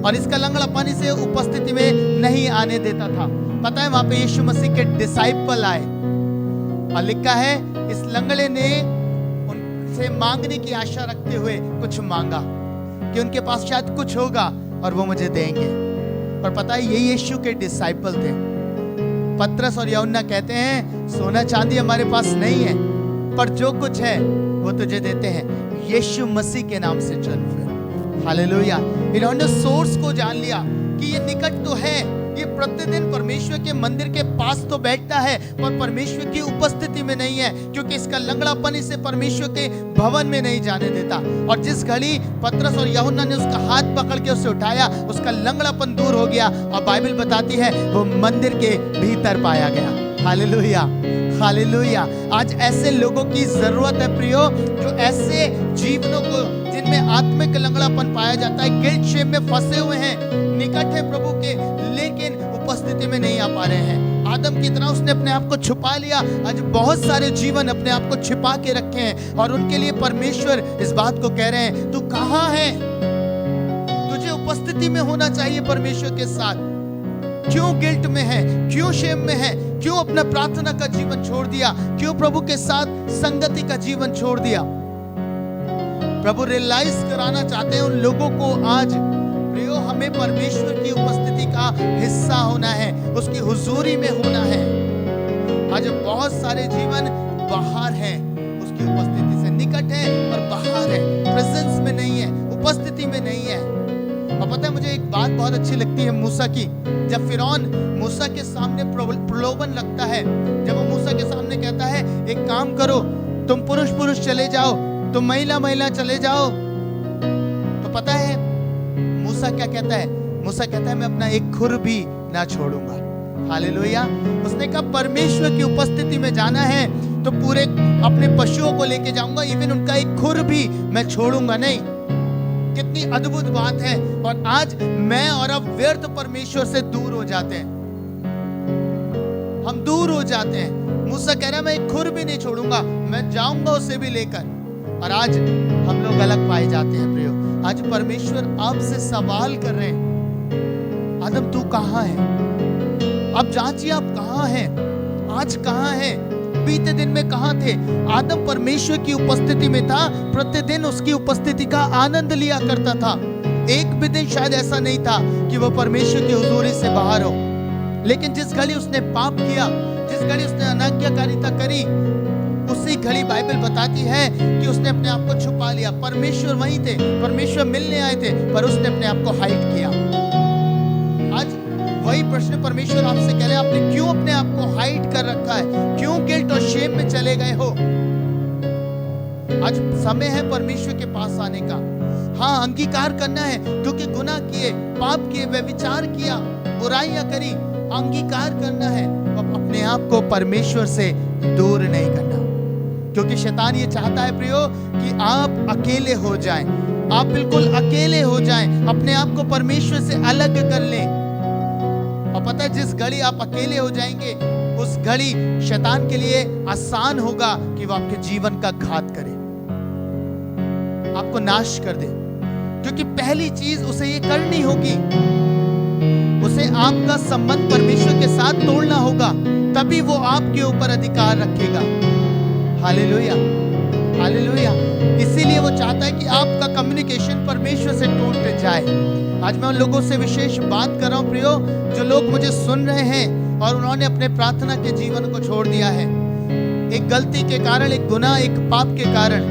और इसका लंगड़ापन इसे उपस्थिति में नहीं आने देता था। पता है वहां पे यीशु मसीह के डिसाइपल आए और लिखा है इस लंगड़े ने उनसे मांगने की आशा रखते हुए कुछ मांगा कि उनके पास शायद कुछ होगा और वो मुझे देंगे। पर पता है ये यीशु के डिसाइपल थे। पतरस और यूहन्ना कहते हैं सोना चांदी हमारे पास नहीं है, पर जो कुछ है वो तुझे देते हैं, यीशु मसीह के नाम से चल फिर। हालेलुया। इन्होंने सोर्स को जान लिया कि ये निकट तो है, ये प्रतिदिन परमेश्वर के मंदिर के पास तो बैठता है पर परमेश्वर की उपस्थिति में नहीं है, क्योंकि इसका लंगड़ापन इसे परमेश्वर के भवन में नहीं जाने देता। और जिस घड़ी पतरस और यूहन्ना ने उसका हाथ पकड़ के उसे उठाया, उसका लंगड़ापन दूर हो गया और बाइबल बताती है वो मंदिर के भीतर पाया गया। Hallelujah, hallelujah. आज ऐसे लोगों की जरूरत है प्रियो, जो ऐसे जीवनों को जिनमें आत्मिक लंगड़ापन पाया जाता है, गिल्ट शेम में फंसे हुए हैं, निकट है प्रभु के लेकिन उपस्थिति में नहीं आ पा रहे हैं। आदम की तरह उसने अपने आप को छुपा लिया। आज बहुत सारे जीवन अपने आप को छिपा के रखे हैं और उनके लिए परमेश्वर इस बात को कह रहे हैं, तू कहाँ है? तुझे उपस्थिति में होना चाहिए परमेश्वर के साथ। क्यों गिल्ट में है, क्यों शेम में है, क्यों अपना प्रार्थना का जीवन छोड़ दिया, क्यों प्रभु के साथ संगति का जीवन छोड़ दिया? प्रभु रियलाइज कराना चाहते हैं उन लोगों को आज प्रियो, हमें परमेश्वर की उपस्थिति का हिस्सा होना है, उसकी हुजूरी में होना है। आज बहुत सारे जीवन बाहर हैं, उसकी उपस्थिति से निकट है पर बाहर है, प्रेजेंस में नहीं है, उपस्थिति में नहीं है। और पता है मुझे एक बात बहुत अच्छी लगती है मूसा की। जब फिरौन मूसा के सामने प्रलोभन लगता है, जब वो मूसा के सामने कहता है एक काम करो, तुम पुरुष पुरुष चले जाओ, तुम महिला महिला चले जाओ, तो पता है मूसा क्या कहता है? मूसा कहता है मैं अपना एक खुर भी ना छोड़ूंगा। हालेलुया। उसने कहा परमेश्वर की उपस्थिति में जाना है तो पूरे अपने पशुओं को लेके जाऊंगा, इवन उनका एक खुर भी मैं छोड़ूंगा नहीं। कितनी अद्भुत बात है। और आज मैं और अब व्यर्थ परमेश्वर से दूर हो जाते हैं, हम दूर हो जाते हैं। मूसा कह रहा है मैं एक खुर भी नहीं छोड़ूंगा, मैं जाऊंगा उसे भी लेकर। और आज हम लोग अलग पाए जाते हैं प्रियो। आज परमेश्वर आपसे सवाल कर रहे हैं, आदम तू कहाँ है? अब जांचिए आप कहाँ हैं, आज कहाँ हैं, बीते दिन में कहाँ थे? आदम परमेश्वर की उपस्थिति में था, प्रतिदिन उसकी उपस्थिति का आनंद लिया करता था। एक भी दिन शायद ऐसा नहीं था कि वो परमेश्वर की हुजूरी से बाहर हो। लेकिन जिस घड़ी उसने पाप किया, जिस घड़ी उसने अनाज्ञाकारिता करी, उसी घड़ी बाइबल बताती है कि उसने अपने आप को छुपा लिया। परमेश्वर वहीं थे, परमेश्वर मिलने आए थे, पर उसने अपने आप को हाइड किया। आज वही प्रश्न परमेश्वर आपसे कह रहे हैं, आपने क्यों अपने आप को हाइड कर रखा है? क्यों गिल्ट और शेम में चले गए हो? आज समय है परमेश्वर के पास आने का। हाँ, अंगीकार करना है, क्योंकि गुनाह किए, पाप किए, व्यभिचार किया, बुराइयां करी, अंगीकार करना है। अब अपने आप को परमेश्वर से दूर नहीं करना, क्योंकि शैतान ये चाहता है प्रियो कि आप अकेले हो जाएं, आप बिल्कुल अकेले हो जाएं, अपने आप को परमेश्वर से अलग कर लें। और पता है, जिस घड़ी आप अकेले हो जाएंगे, उस घड़ी शैतान के लिए आसान होगा कि वो आपके जीवन का घात करे, आपको नाश कर दे। क्योंकि पहली चीज उसे ये करनी होगी, उसे आपका संबंध परमेश्वर के साथ तोड़ना होगा, तभी वो आपके ऊपर अधिकार रखेगा। Hallelujah, hallelujah. इसीलिए वो चाहता है कि आपका कम्युनिकेशन परमेश्वर से टूट जाए। आज मैं उन लोगों से विशेष बात कर रहा हूं प्रियो, जो लोग मुझे सुन रहे हैं और उन्होंने अपने प्रार्थना के जीवन को छोड़ दिया है, एक गलती के कारण, एक गुनाह, एक पाप के कारण।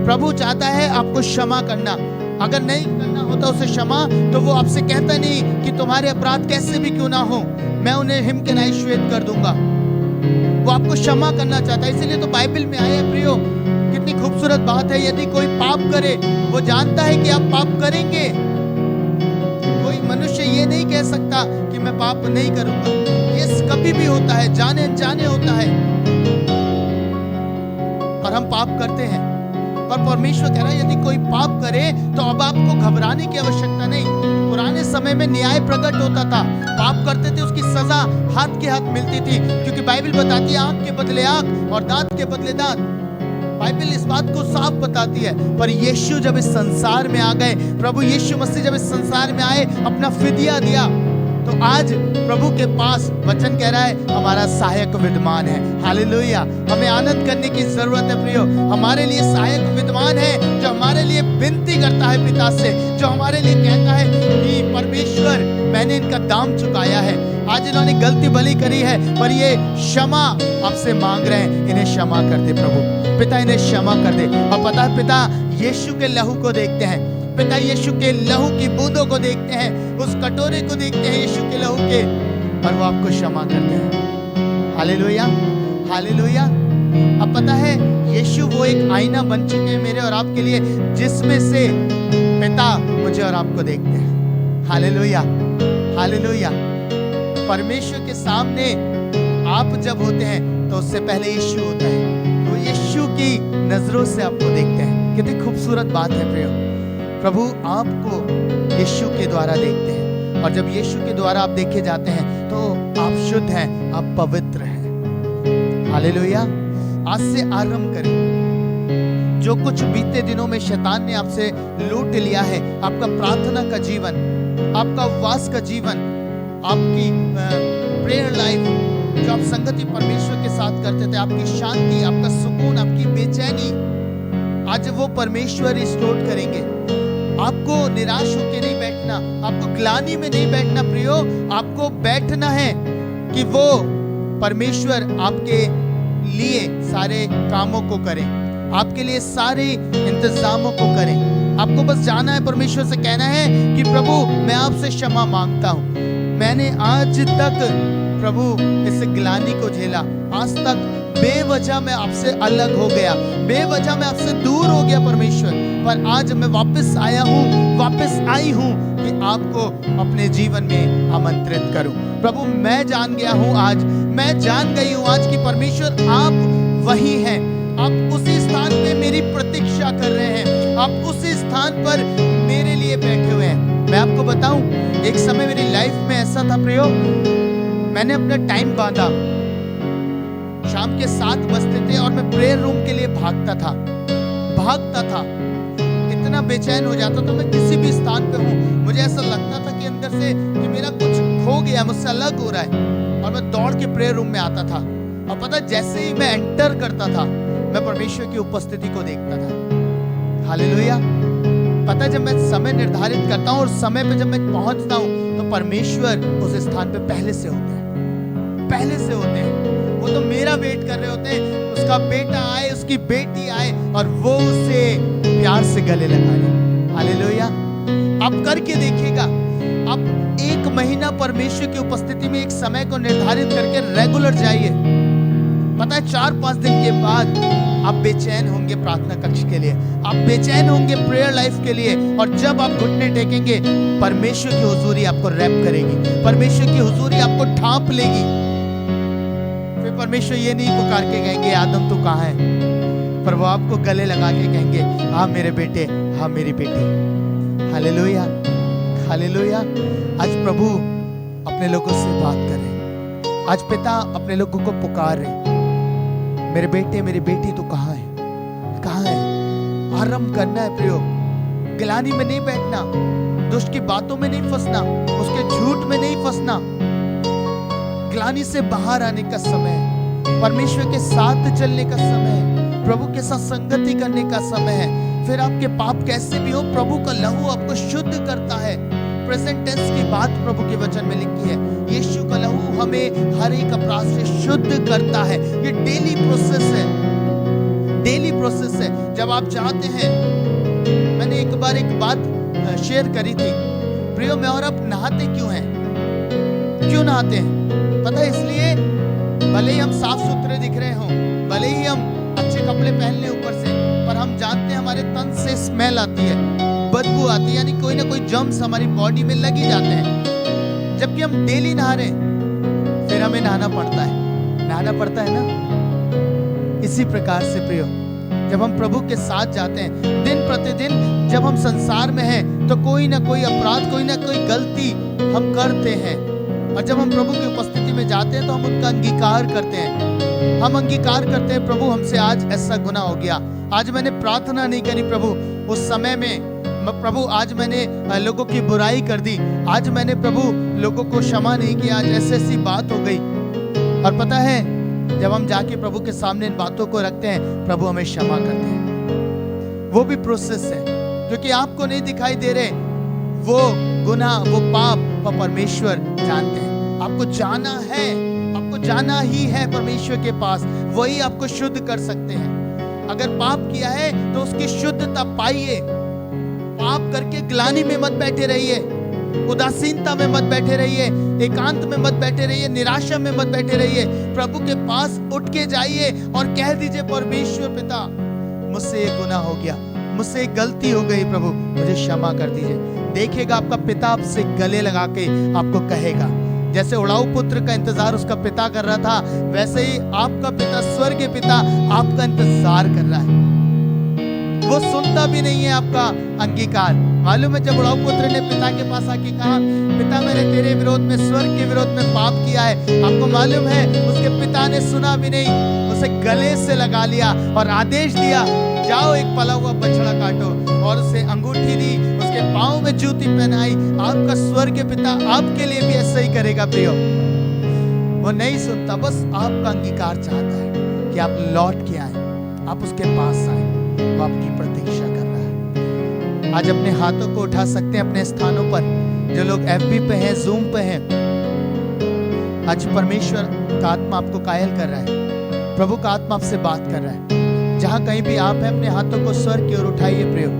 प्रभु चाहता है आपको क्षमा करना। अगर नहीं करना होता उसे क्षमा, तो वो आपसे कहता नहीं कि तुम्हारे अपराध कैसे भी क्यों ना हो, मैं उन्हें हिम के नाई श्वेत कर दूंगा। वो आपको क्षमा करना चाहता है। इसीलिए तो बाइबल में आया है प्रियो, कितनी खूबसूरत बात है। यदि कोई पाप करे, वो जानता है कि आप पाप करेंगे। कोई मनुष्य ये नहीं कह सकता कि मैं पाप नहीं करूंगा। ये कभी भी होता है, जाने अनजाने होता है, और हम पाप करते हैं। पर परमेश्वर कह रहा है, यदि कोई पाप करे तो अब आपको घबराने की आवश्यकता नहीं। पुराने समय में न्याय प्रकट होता था, पाप करते थे उसकी सजा हाथ के हाथ मिलती थी, क्योंकि बाइबल बताती है आंख के बदले आंख और दांत के बदले दांत। बाइबल इस बात को साफ बताती है। पर यीशु जब इस संसार में आ गए, प्रभु यीशु मसीह जब इस संसार में आए, अपना फिदिया दिया, तो आज प्रभु के पास वचन कह रहा है हमारा सहायक विद्यमान है। हालेलुया। हमें आनंद करने की जरूरत है प्रियो। हमारे लिए सहायक विद्यमान है, जो हमारे लिए विनती करता है पिता से, जो हमारे लिए कहता है कि परमेश्वर मैंने इनका दाम चुकाया है। आज इन्होंने गलती भली करी है, पर ये क्षमा आपसे मांग रहे हैं, इन्हें क्षमा कर दे प्रभु। पिता इन्हें क्षमा कर दे। और पता है पिता यीशु के लहू को देखते हैं, पिता यीशु के लहू की बूंदों को देखते हैं, उस कटोरे को देखते हैं यीशु के लहू के, और वो आपको क्षमा करते हैं। Hallelujah, hallelujah. अब पता है यीशु वो एक आईना बन चुके हैं मेरे और आपके लिए, जिसमें से पिता मुझे और आपको देखते हैं। Hallelujah, hallelujah. परमेश्वर के सामने आप जब होते हैं तो उससे पहले यीशु होता है, तो यीशु की नजरों से आपको देखते हैं। कितनी खूबसूरत बात है प्रियो। प्रभु आपको यीशु के द्वारा देखते हैं, और जब यीशु के द्वारा आप देखे जाते हैं तो आप शुद्ध हैं, आप पवित्र हैं। हालेलुया। आज से आरंभ करें। जो कुछ बीते दिनों में शैतान ने आपसे लूट लिया है, आपका प्रार्थना का जीवन, आपका उपवास का जीवन, आपकी प्रेयर लाइफ, जो आप संगति परमेश्वर के साथ करते थे, आपकी शांति, आपका सुकून, आपकी बेचैनी, आज वो परमेश्वर रिस्टोर करेंगे। आपको निराश होकर नहीं बैठना, आपको ग्लानि में नहीं बैठना प्रियो। आपको बैठना है कि वो परमेश्वर आपके लिए सारे कामों को करें, आपके लिए सारे इंतजामों को करें। आपको बस जाना है, परमेश्वर से कहना है कि प्रभु मैं आपसे क्षमा मांगता हूँ, मैंने आज तक प्रभु इस ग्लानि को झेला, आज तक बेवजह मैं आपसे अलग हो गया, बेवजह मैं आपसे दूर हो गया परमेश्वर, पर आज मैं वापस आया हूँ, वापस आई हूँ कि आपको अपने जीवन में आमंत्रित करूं। प्रभु मैं जान गया हूँ, आज मैं जान गई हूँ आज कि परमेश्वर आप वही हैं, आप उसी स्थान पे मेरी प्रतीक्षा कर रहे हैं, आप उसी स्थान पर मेरे लिए बैठे हुए हैं। मैं आपको बताऊं, एक समय मेरी लाइफ में ऐसा था प्रियो, मैंने अपना टाइम बांधा, शाम के 7 बजते थे और मैं प्रेयर रूम के लिए भागता था। इतना बेचैन हो जाता था। मैं किसी भी स्थान पे हूँ, मुझे ऐसा लगता था कि अंदर से कि मेरा कुछ खो गया, मुझसे अलग हो रहा है, और मैं दौड़ के प्रेयर रूम में आता था। और पता, जैसे ही मैं एंटर करता था, मैं परमेश्वर की उपस्थिति को देखता था। हालेलुया। पता, जब मैं समय निर्धारित करता हूँ और समय पे जब मैं पहुंचता हूँ, तो परमेश्वर उस स्थान पे पहले से होते हैं। वो तो मेरा वेट कर रहे होते हैं, उसका बेटा आए, उसकी बेटी आए और वो उसे प्यार से गले लगा ले। हालेलुया। आप करके देखिएगा, आप 1 महीना परमेश्वर की उपस्थिति में एक समय को निर्धारित करके रेगुलर जाइए। पता है, 4-5 दिन के बाद आप बेचैन होंगे प्रार्थना कक्ष के लिए, आप बेचैन होंगे प्रेयर लाइफ के लिए। और जब आप घुटने टेकेंगे, परमेश्वर की हुजूरी आपको रैप करेगी, परमेश्वर की हुजूरी आपको ढांप लेगी। फिर परमेश्वर ये नहीं पुकार के कहेंगे आदम तू कहाँ है, पर वो आपको गले लगा के कहेंगे हाँ मेरे बेटे, हाँ मेरी बेटी। Hallelujah, hallelujah. आज प्रभु अपने लोगों से बात कर रहे, आज पिता अपने लोगों को पुकार रहे, मेरे बेटे मेरी बेटी तू कहाँ है, कहाँ है। आराम करना है प्रियो, गिलानी में नहीं बैठना, दुष्ट की बातों में नहीं फंसना, उसके झूठ में नहीं फंसना। ग्लानि से बाहर आने का समय है, परमेश्वर के साथ चलने का समय है, प्रभु के साथ संगति करने का समय है। फिर आपके पाप कैसे भी हो, प्रभु का लहू आपको शुद्ध करता है। प्रेजेंट टेंस की बात प्रभु के वचन में लिखी है, यीशु का लहू हमें हर एक अपराध से शुद्ध करता है। ये डेली प्रोसेस है, डेली प्रोसेस है। जब आप चाहते हैं, मैंने एक बार एक बात शेयर करी थी, प्रियो में और आप नहाते क्यों हैं, क्यों नहाते हैं? पता है, इसलिए भले ही हम साफ सुथरे दिख रहे हों, भले ही हम अच्छे कपड़े पहन लें ऊपर से, पर हम जानते हैं हमारे तन से स्मेल आती है, बदबू आती है, यानी कोई ना कोई जर्म्स हमारी बॉडी में लग ही जाते हैं। जबकि हम डेली नहा रहे, फिर हमें नहाना पड़ता है ना। इसी प्रकार से प्रियो, जब हम प्रभु के साथ जाते हैं, दिन प्रतिदिन जब हम संसार में हैं, तो कोई ना कोई अपराध, कोई ना कोई गलती हम करते हैं। और जब हम प्रभु की उपस्थिति में जाते हैं, तो हम उनका अंगीकार करते हैं। हम अंगीकार करते हैं, प्रभु हमसे आज ऐसा गुनाह हो गया, आज मैंने प्रार्थना नहीं करी प्रभु उस समय में, प्रभु आज मैंने लोगों की बुराई कर दी, आज मैंने प्रभु लोगों को क्षमा नहीं किया, आज ऐसी बात हो गई। और पता है, जब हम जाके प्रभु के सामने इन बातों को रखते हैं, प्रभु हमें क्षमा करते हैं। वो भी प्रोसेस है, क्योंकि आपको नहीं दिखाई दे रहे वो गुनाह, वो पाप, पर परमेश्वर जानते हैं। आपको जाना है, आपको जाना ही है परमेश्वर के पास, वही आपको शुद्ध कर सकते हैं। अगर पाप किया है तो उसकी शुद्धता पाइए। पाप करके ग्लानि में मत बैठे रहिए, उदासीनता में मत बैठे रहिए, एकांत में मत बैठे रहिए, निराशा में मत बैठे रहिए। प्रभु के पास उठ के जाइए और कह दीजिए, परमेश्वर पिता मुझसे ये गुनाह हो गया, मुझसे एक गलती हो गई, प्रभु मुझे क्षमा कर दीजिए। देखिएगा आपका पिता आपसे गले लगा के आपको कहेगा। जैसे उड़ाऊ पुत्र का इंतजार उसका पिता कर रहा था, वैसे ही आपका पिता, स्वर्गीय पिता आपका इंतजार कर रहा है। वो सुनता भी नहीं है आपका अंगीकार। मालूम है, जब उड़ाऊ पुत्र ने पिता के पास आके कहा, पिता मैंने तेरे विरोध में, स्वर्ग के विरोध में पाप किया है, आपको मालूम है उसके पिता ने सुना भी नहीं, उसे गले से लगा लिया और आदेश दिया, जाओ एक पला हुआ बछड़ा काटो, और उसे अंगूठी दी, उसके पांव में जूती पहनाई। आपका स्वर्गीय पिता आपके लिए भी ऐसा ही करेगा प्रियो। वो नहीं सुनता, बस आपका अंगीकार चाहता है कि आप लौट के आए, आप उसके पास आए, वो आपकी प्रतीक्षा कर रहा है। आज अपने हाथों को उठा सकते हैं अपने स्थानों पर, जो लोग FB पे हैं, Zoom पे हैं। आज परमेश्वर का आत्मा आपको कायल कर रहा है, प्रभु का आत्मा आपसे बात कर रहा है। जहां कहीं भी आप हैं, अपने हाथों को स्वर्ग की ओर उठाइए प्रियो,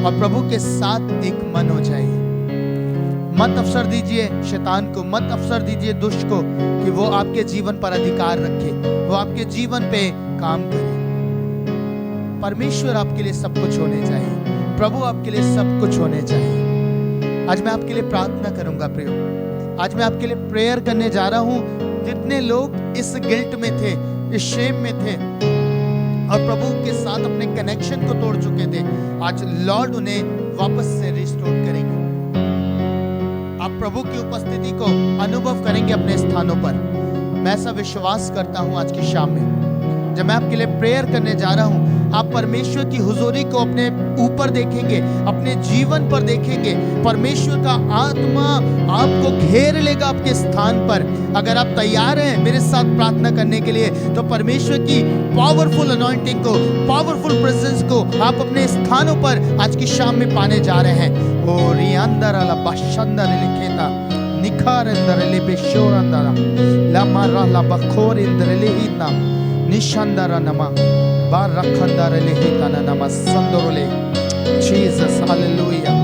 और प्रभु के साथ एक मन हो जाइए। मत अवसर दीजिए शैतान को, मत अवसर दीजिए दुष्ट को कि वो आपके जीवन पर अधिकार रखे, वो आपके जीवन पे काम करे। परमेश्वर आपके लिए सब कुछ होने चाहिए, प्रभु आपके लिए सब कुछ होने चाहिए। आज मैं आपके लिए प्रार्थना करूंगा प्रियो, आज मैं आपके लिए प्रेयर करने जा रहा हूं। जितने लोग इस गिल्ट में थे, इस शेम में थे और प्रभु के साथ अपने कनेक्शन को तोड़ चुके थे, आज लॉर्ड उन्हें वापस से रिस्टोर करेंगे। आप प्रभु की उपस्थिति को अनुभव करेंगे अपने स्थानों पर। मैं ऐसा विश्वास करता हूं आज की शाम में जब मैं आपके लिए प्रेयर करने जा रहा हूं, आप परमेश्वर की हुजूरी को अपने ऊपर देखेंगे, अपने जीवन पर देखेंगे। परमेश्वर का आत्मा आपको घेर लेगा आपके स्थान पर। अगर आप तैयार हैं मेरे साथ प्रार्थना करने के लिए, तो परमेश्वर की पावरफुल अनॉइंटिंग को, पावरफुल प्रेजेंस को आप अपने स्थानों पर आज की शाम में पाने जा रहे हैं। ओ रियांदर अला बशंदर लिखेता निखार अंदर ले बेशोर अंदर लमारा ला बखोर इंदर ले हिता निशांदरा नमा बार रखंदर ले हिता नमा संदरोले। Jesus hallelujah,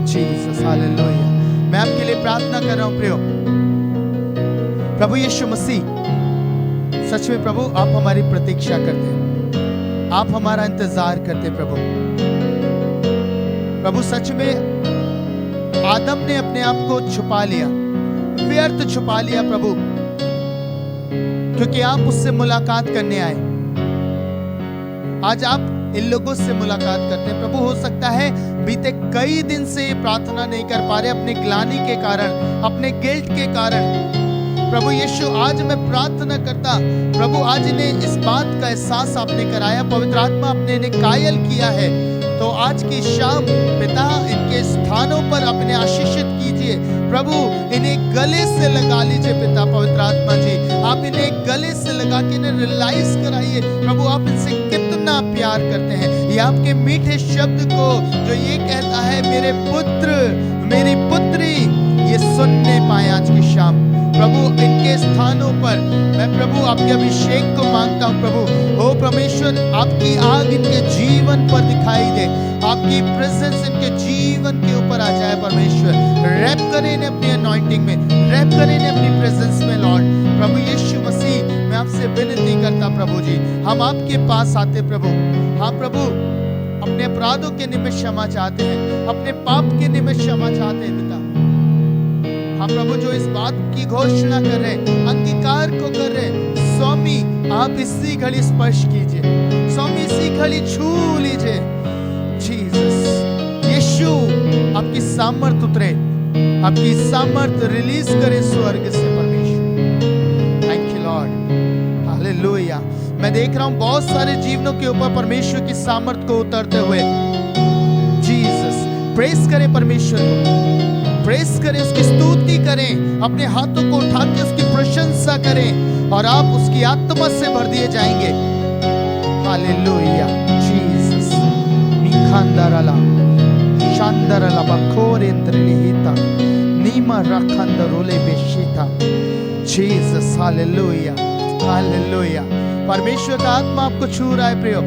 Jesus hallelujah. मैं आपके लिए प्रार्थना कर रहा हूं प्रियो। प्रभु यीशु मसीह, सच में प्रभु आप हमारी प्रतीक्षा करते हैं, आप हमारा इंतजार करते हैं प्रभु। प्रभु सच में आदम ने अपने आप को छुपा लिया, व्यर्थ छुपा लिया प्रभु, क्योंकि आप उससे मुलाकात करने आए। आज आप इन लोगों से मुलाकात करते हैं प्रभु। हो सकता है बीते कई दिन से ये प्रार्थना नहीं कर पा रहे अपने ग्लानि के कारण, अपने गिल्ट के कारण। प्रभु यीशु, आज मैं प्रार्थना करता प्रभु, आज इन्हें इस बात का एहसास आपने कराया, पवित्र आत्मा आपने इन्हें कायल किया है। तो आज की शाम पिता इनके स्थानों पर अपने आशीषित कीजिए प्रभु। इन्हें गले से लगा लीजिए पिता पवित्र आत्मा जी, आप इन्हें गले से लगा के इन्हें रियलाइज कराइए प्रभु आप इनसे कितना प्यार करते हैं। ये आपके मीठे शब्द को जो ये कहता है मेरे पुत्र मेरी पुत्री, ये सुनने पाए आज की शाम प्रभु। इनके स्थानों पर मैं प्रभु आपके अभिषेक को मांगता हूँ प्रभु। ओ परमेश्वर, आपकी आग इनके जीवन पर दिखाई दे, आपकी प्रेजेंस इनके जीवन के ऊपर आ जाए परमेश्वर। रैप करें इन्हें अपनी अनॉइंटिंग में, रैप करें इन्हें अपनी प्रेजेंस में लॉर्ड। प्रभु यीशु मसीह, मैं आपसे विनती करता प्रभु जी, हम आपके पास आते प्रभु। हाँ प्रभु, अपने अपराधों के निमित्त क्षमा चाहते हैं, अपने पाप के निमित्त क्षमा चाहते हैं पिता। हाँ प्रभु, जो इस बात की घोषणा कर रहे, अंगीकार को कर रहे, स्वामी आप इसी घड़ी स्पर्श कीजिए, स्वामी इसी घड़ी छू लीजिए। जीसस यीशु, आपकी सामर्थ उतरे, आपकी सामर्थ रिलीज करे स्वर्ग से परमेश्वर। Thank you Lord, hallelujah. मैं देख रहा हूं बहुत सारे जीवनों के ऊपर परमेश्वर की सामर्थ को उतरते हुए। जीसस, प्रेस करें परमेश्वर को, प्रेस करें, उसकी स्तुति करें, अपने हाथों को उठा के उसकी प्रशंसा करें और आप उसकी आत्मा से भर दिए जाएंगे। Hallelujah, Jesus. निखांदरला शांदरला बखोरेंद्रलिहिता नीमा रखंदरोले बेशिता। Jesus, hallelujah, hallelujah. परमेश्वर का आत्मा आपको छू रहा है प्रियो,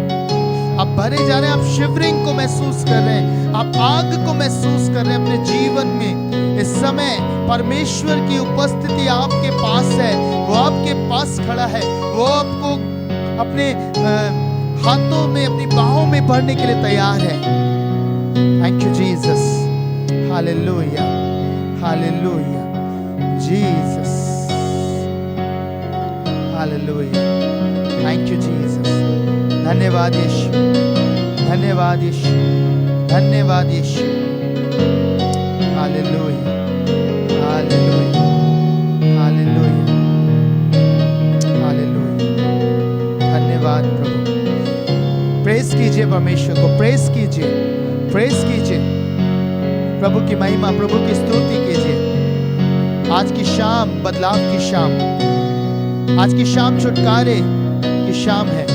आप भरे जा रहे हैं, आप शिवरिंग को महसूस कर रहे हैं, आप आग को महसूस कर रहे हैं अपने जीवन में। इस समय परमेश्वर की उपस्थिति आपके पास है, वो आपके पास खड़ा है, वो आपको अपने हाथों में, अपनी बाहों में भरने के लिए तैयार है। Thank you Jesus, hallelujah, hallelujah, Jesus, hallelujah. Thank you Jesus. धन्यवाद यीशु, धन्यवाद यीशु, धन्यवाद यीशु। Hallelujah, hallelujah, hallelujah, hallelujah. धन्यवाद प्रभु। प्रेस कीजिए परमेश्वर को, प्रेस कीजिए, प्रेस कीजिए, प्रभु की महिमा, प्रभु की स्तुति कीजिए। आज की शाम बदलाव की शाम, आज की शाम छुटकारे की शाम है।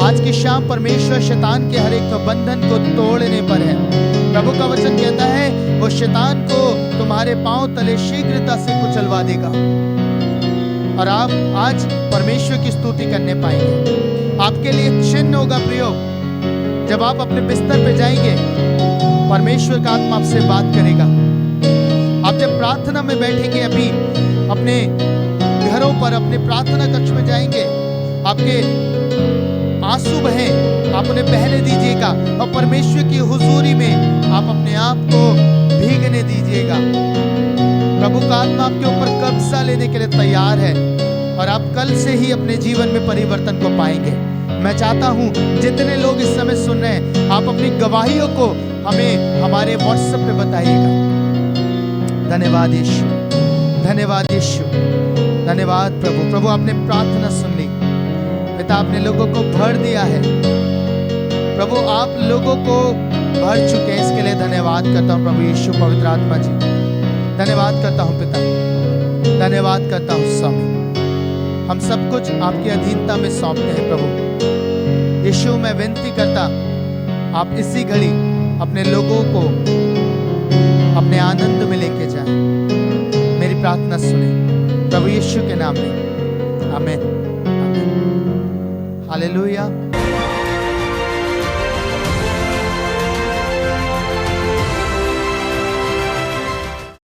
आज की शाम परमेश्वर शैतान के हर एक बंधन को तोड़ने पर है। प्रभु का वचन कहता है वो शैतान को तुम्हारे पांव तले शीघ्रता से कुचलवा देगा और आप आज परमेश्वर की स्तुति करने पाएंगे। आपके लिए चिन्ह होगा प्रियो, जब आप अपने बिस्तर पे जाएंगे परमेश्वर का आत्मा आपसे बात करेगा। आप जब प्रार्थना में बैठेंगे, अभी अपने घरों पर, अपने प्रार्थना कक्ष में जाएंगे, आपके आंसू बहे, आप उन्हें बहने दीजिएगा और परमेश्वर की हुजूरी में आप अपने आप को भीगने दीजिएगा। प्रभु का आत्मा आपके ऊपर कब्जा लेने के लिए तैयार है और आप कल से ही अपने जीवन में परिवर्तन को पाएंगे। मैं चाहता हूं जितने लोग इस समय सुन रहे हैं, आप अपनी गवाहियों को हमें हमारे व्हाट्सएप पे बताइएगा। धन्यवाद यीशु, धन्यवाद यीशु, धन्यवाद प्रभु। प्रभु आपने प्रार्थना सुन ली पिता, आपने लोगों को भर दिया है प्रभु, आप लोगों को भर चुके हैं, इसके लिए धन्यवाद करता हूँ प्रभु यीशु पवित्र आत्मा जी। धन्यवाद करता हूँ पिता, धन्यवाद करता हूँ स्वामी। हम सब कुछ आपकी अधीनता में सौंपते हैं प्रभु यीशु। मैं विनती करता, आप इसी घड़ी अपने लोगों को अपने आनंद में लेके जाएं। मेरी प्रार्थना सुने प्रभु यीशु के नाम में, आमीन। हालेलुया।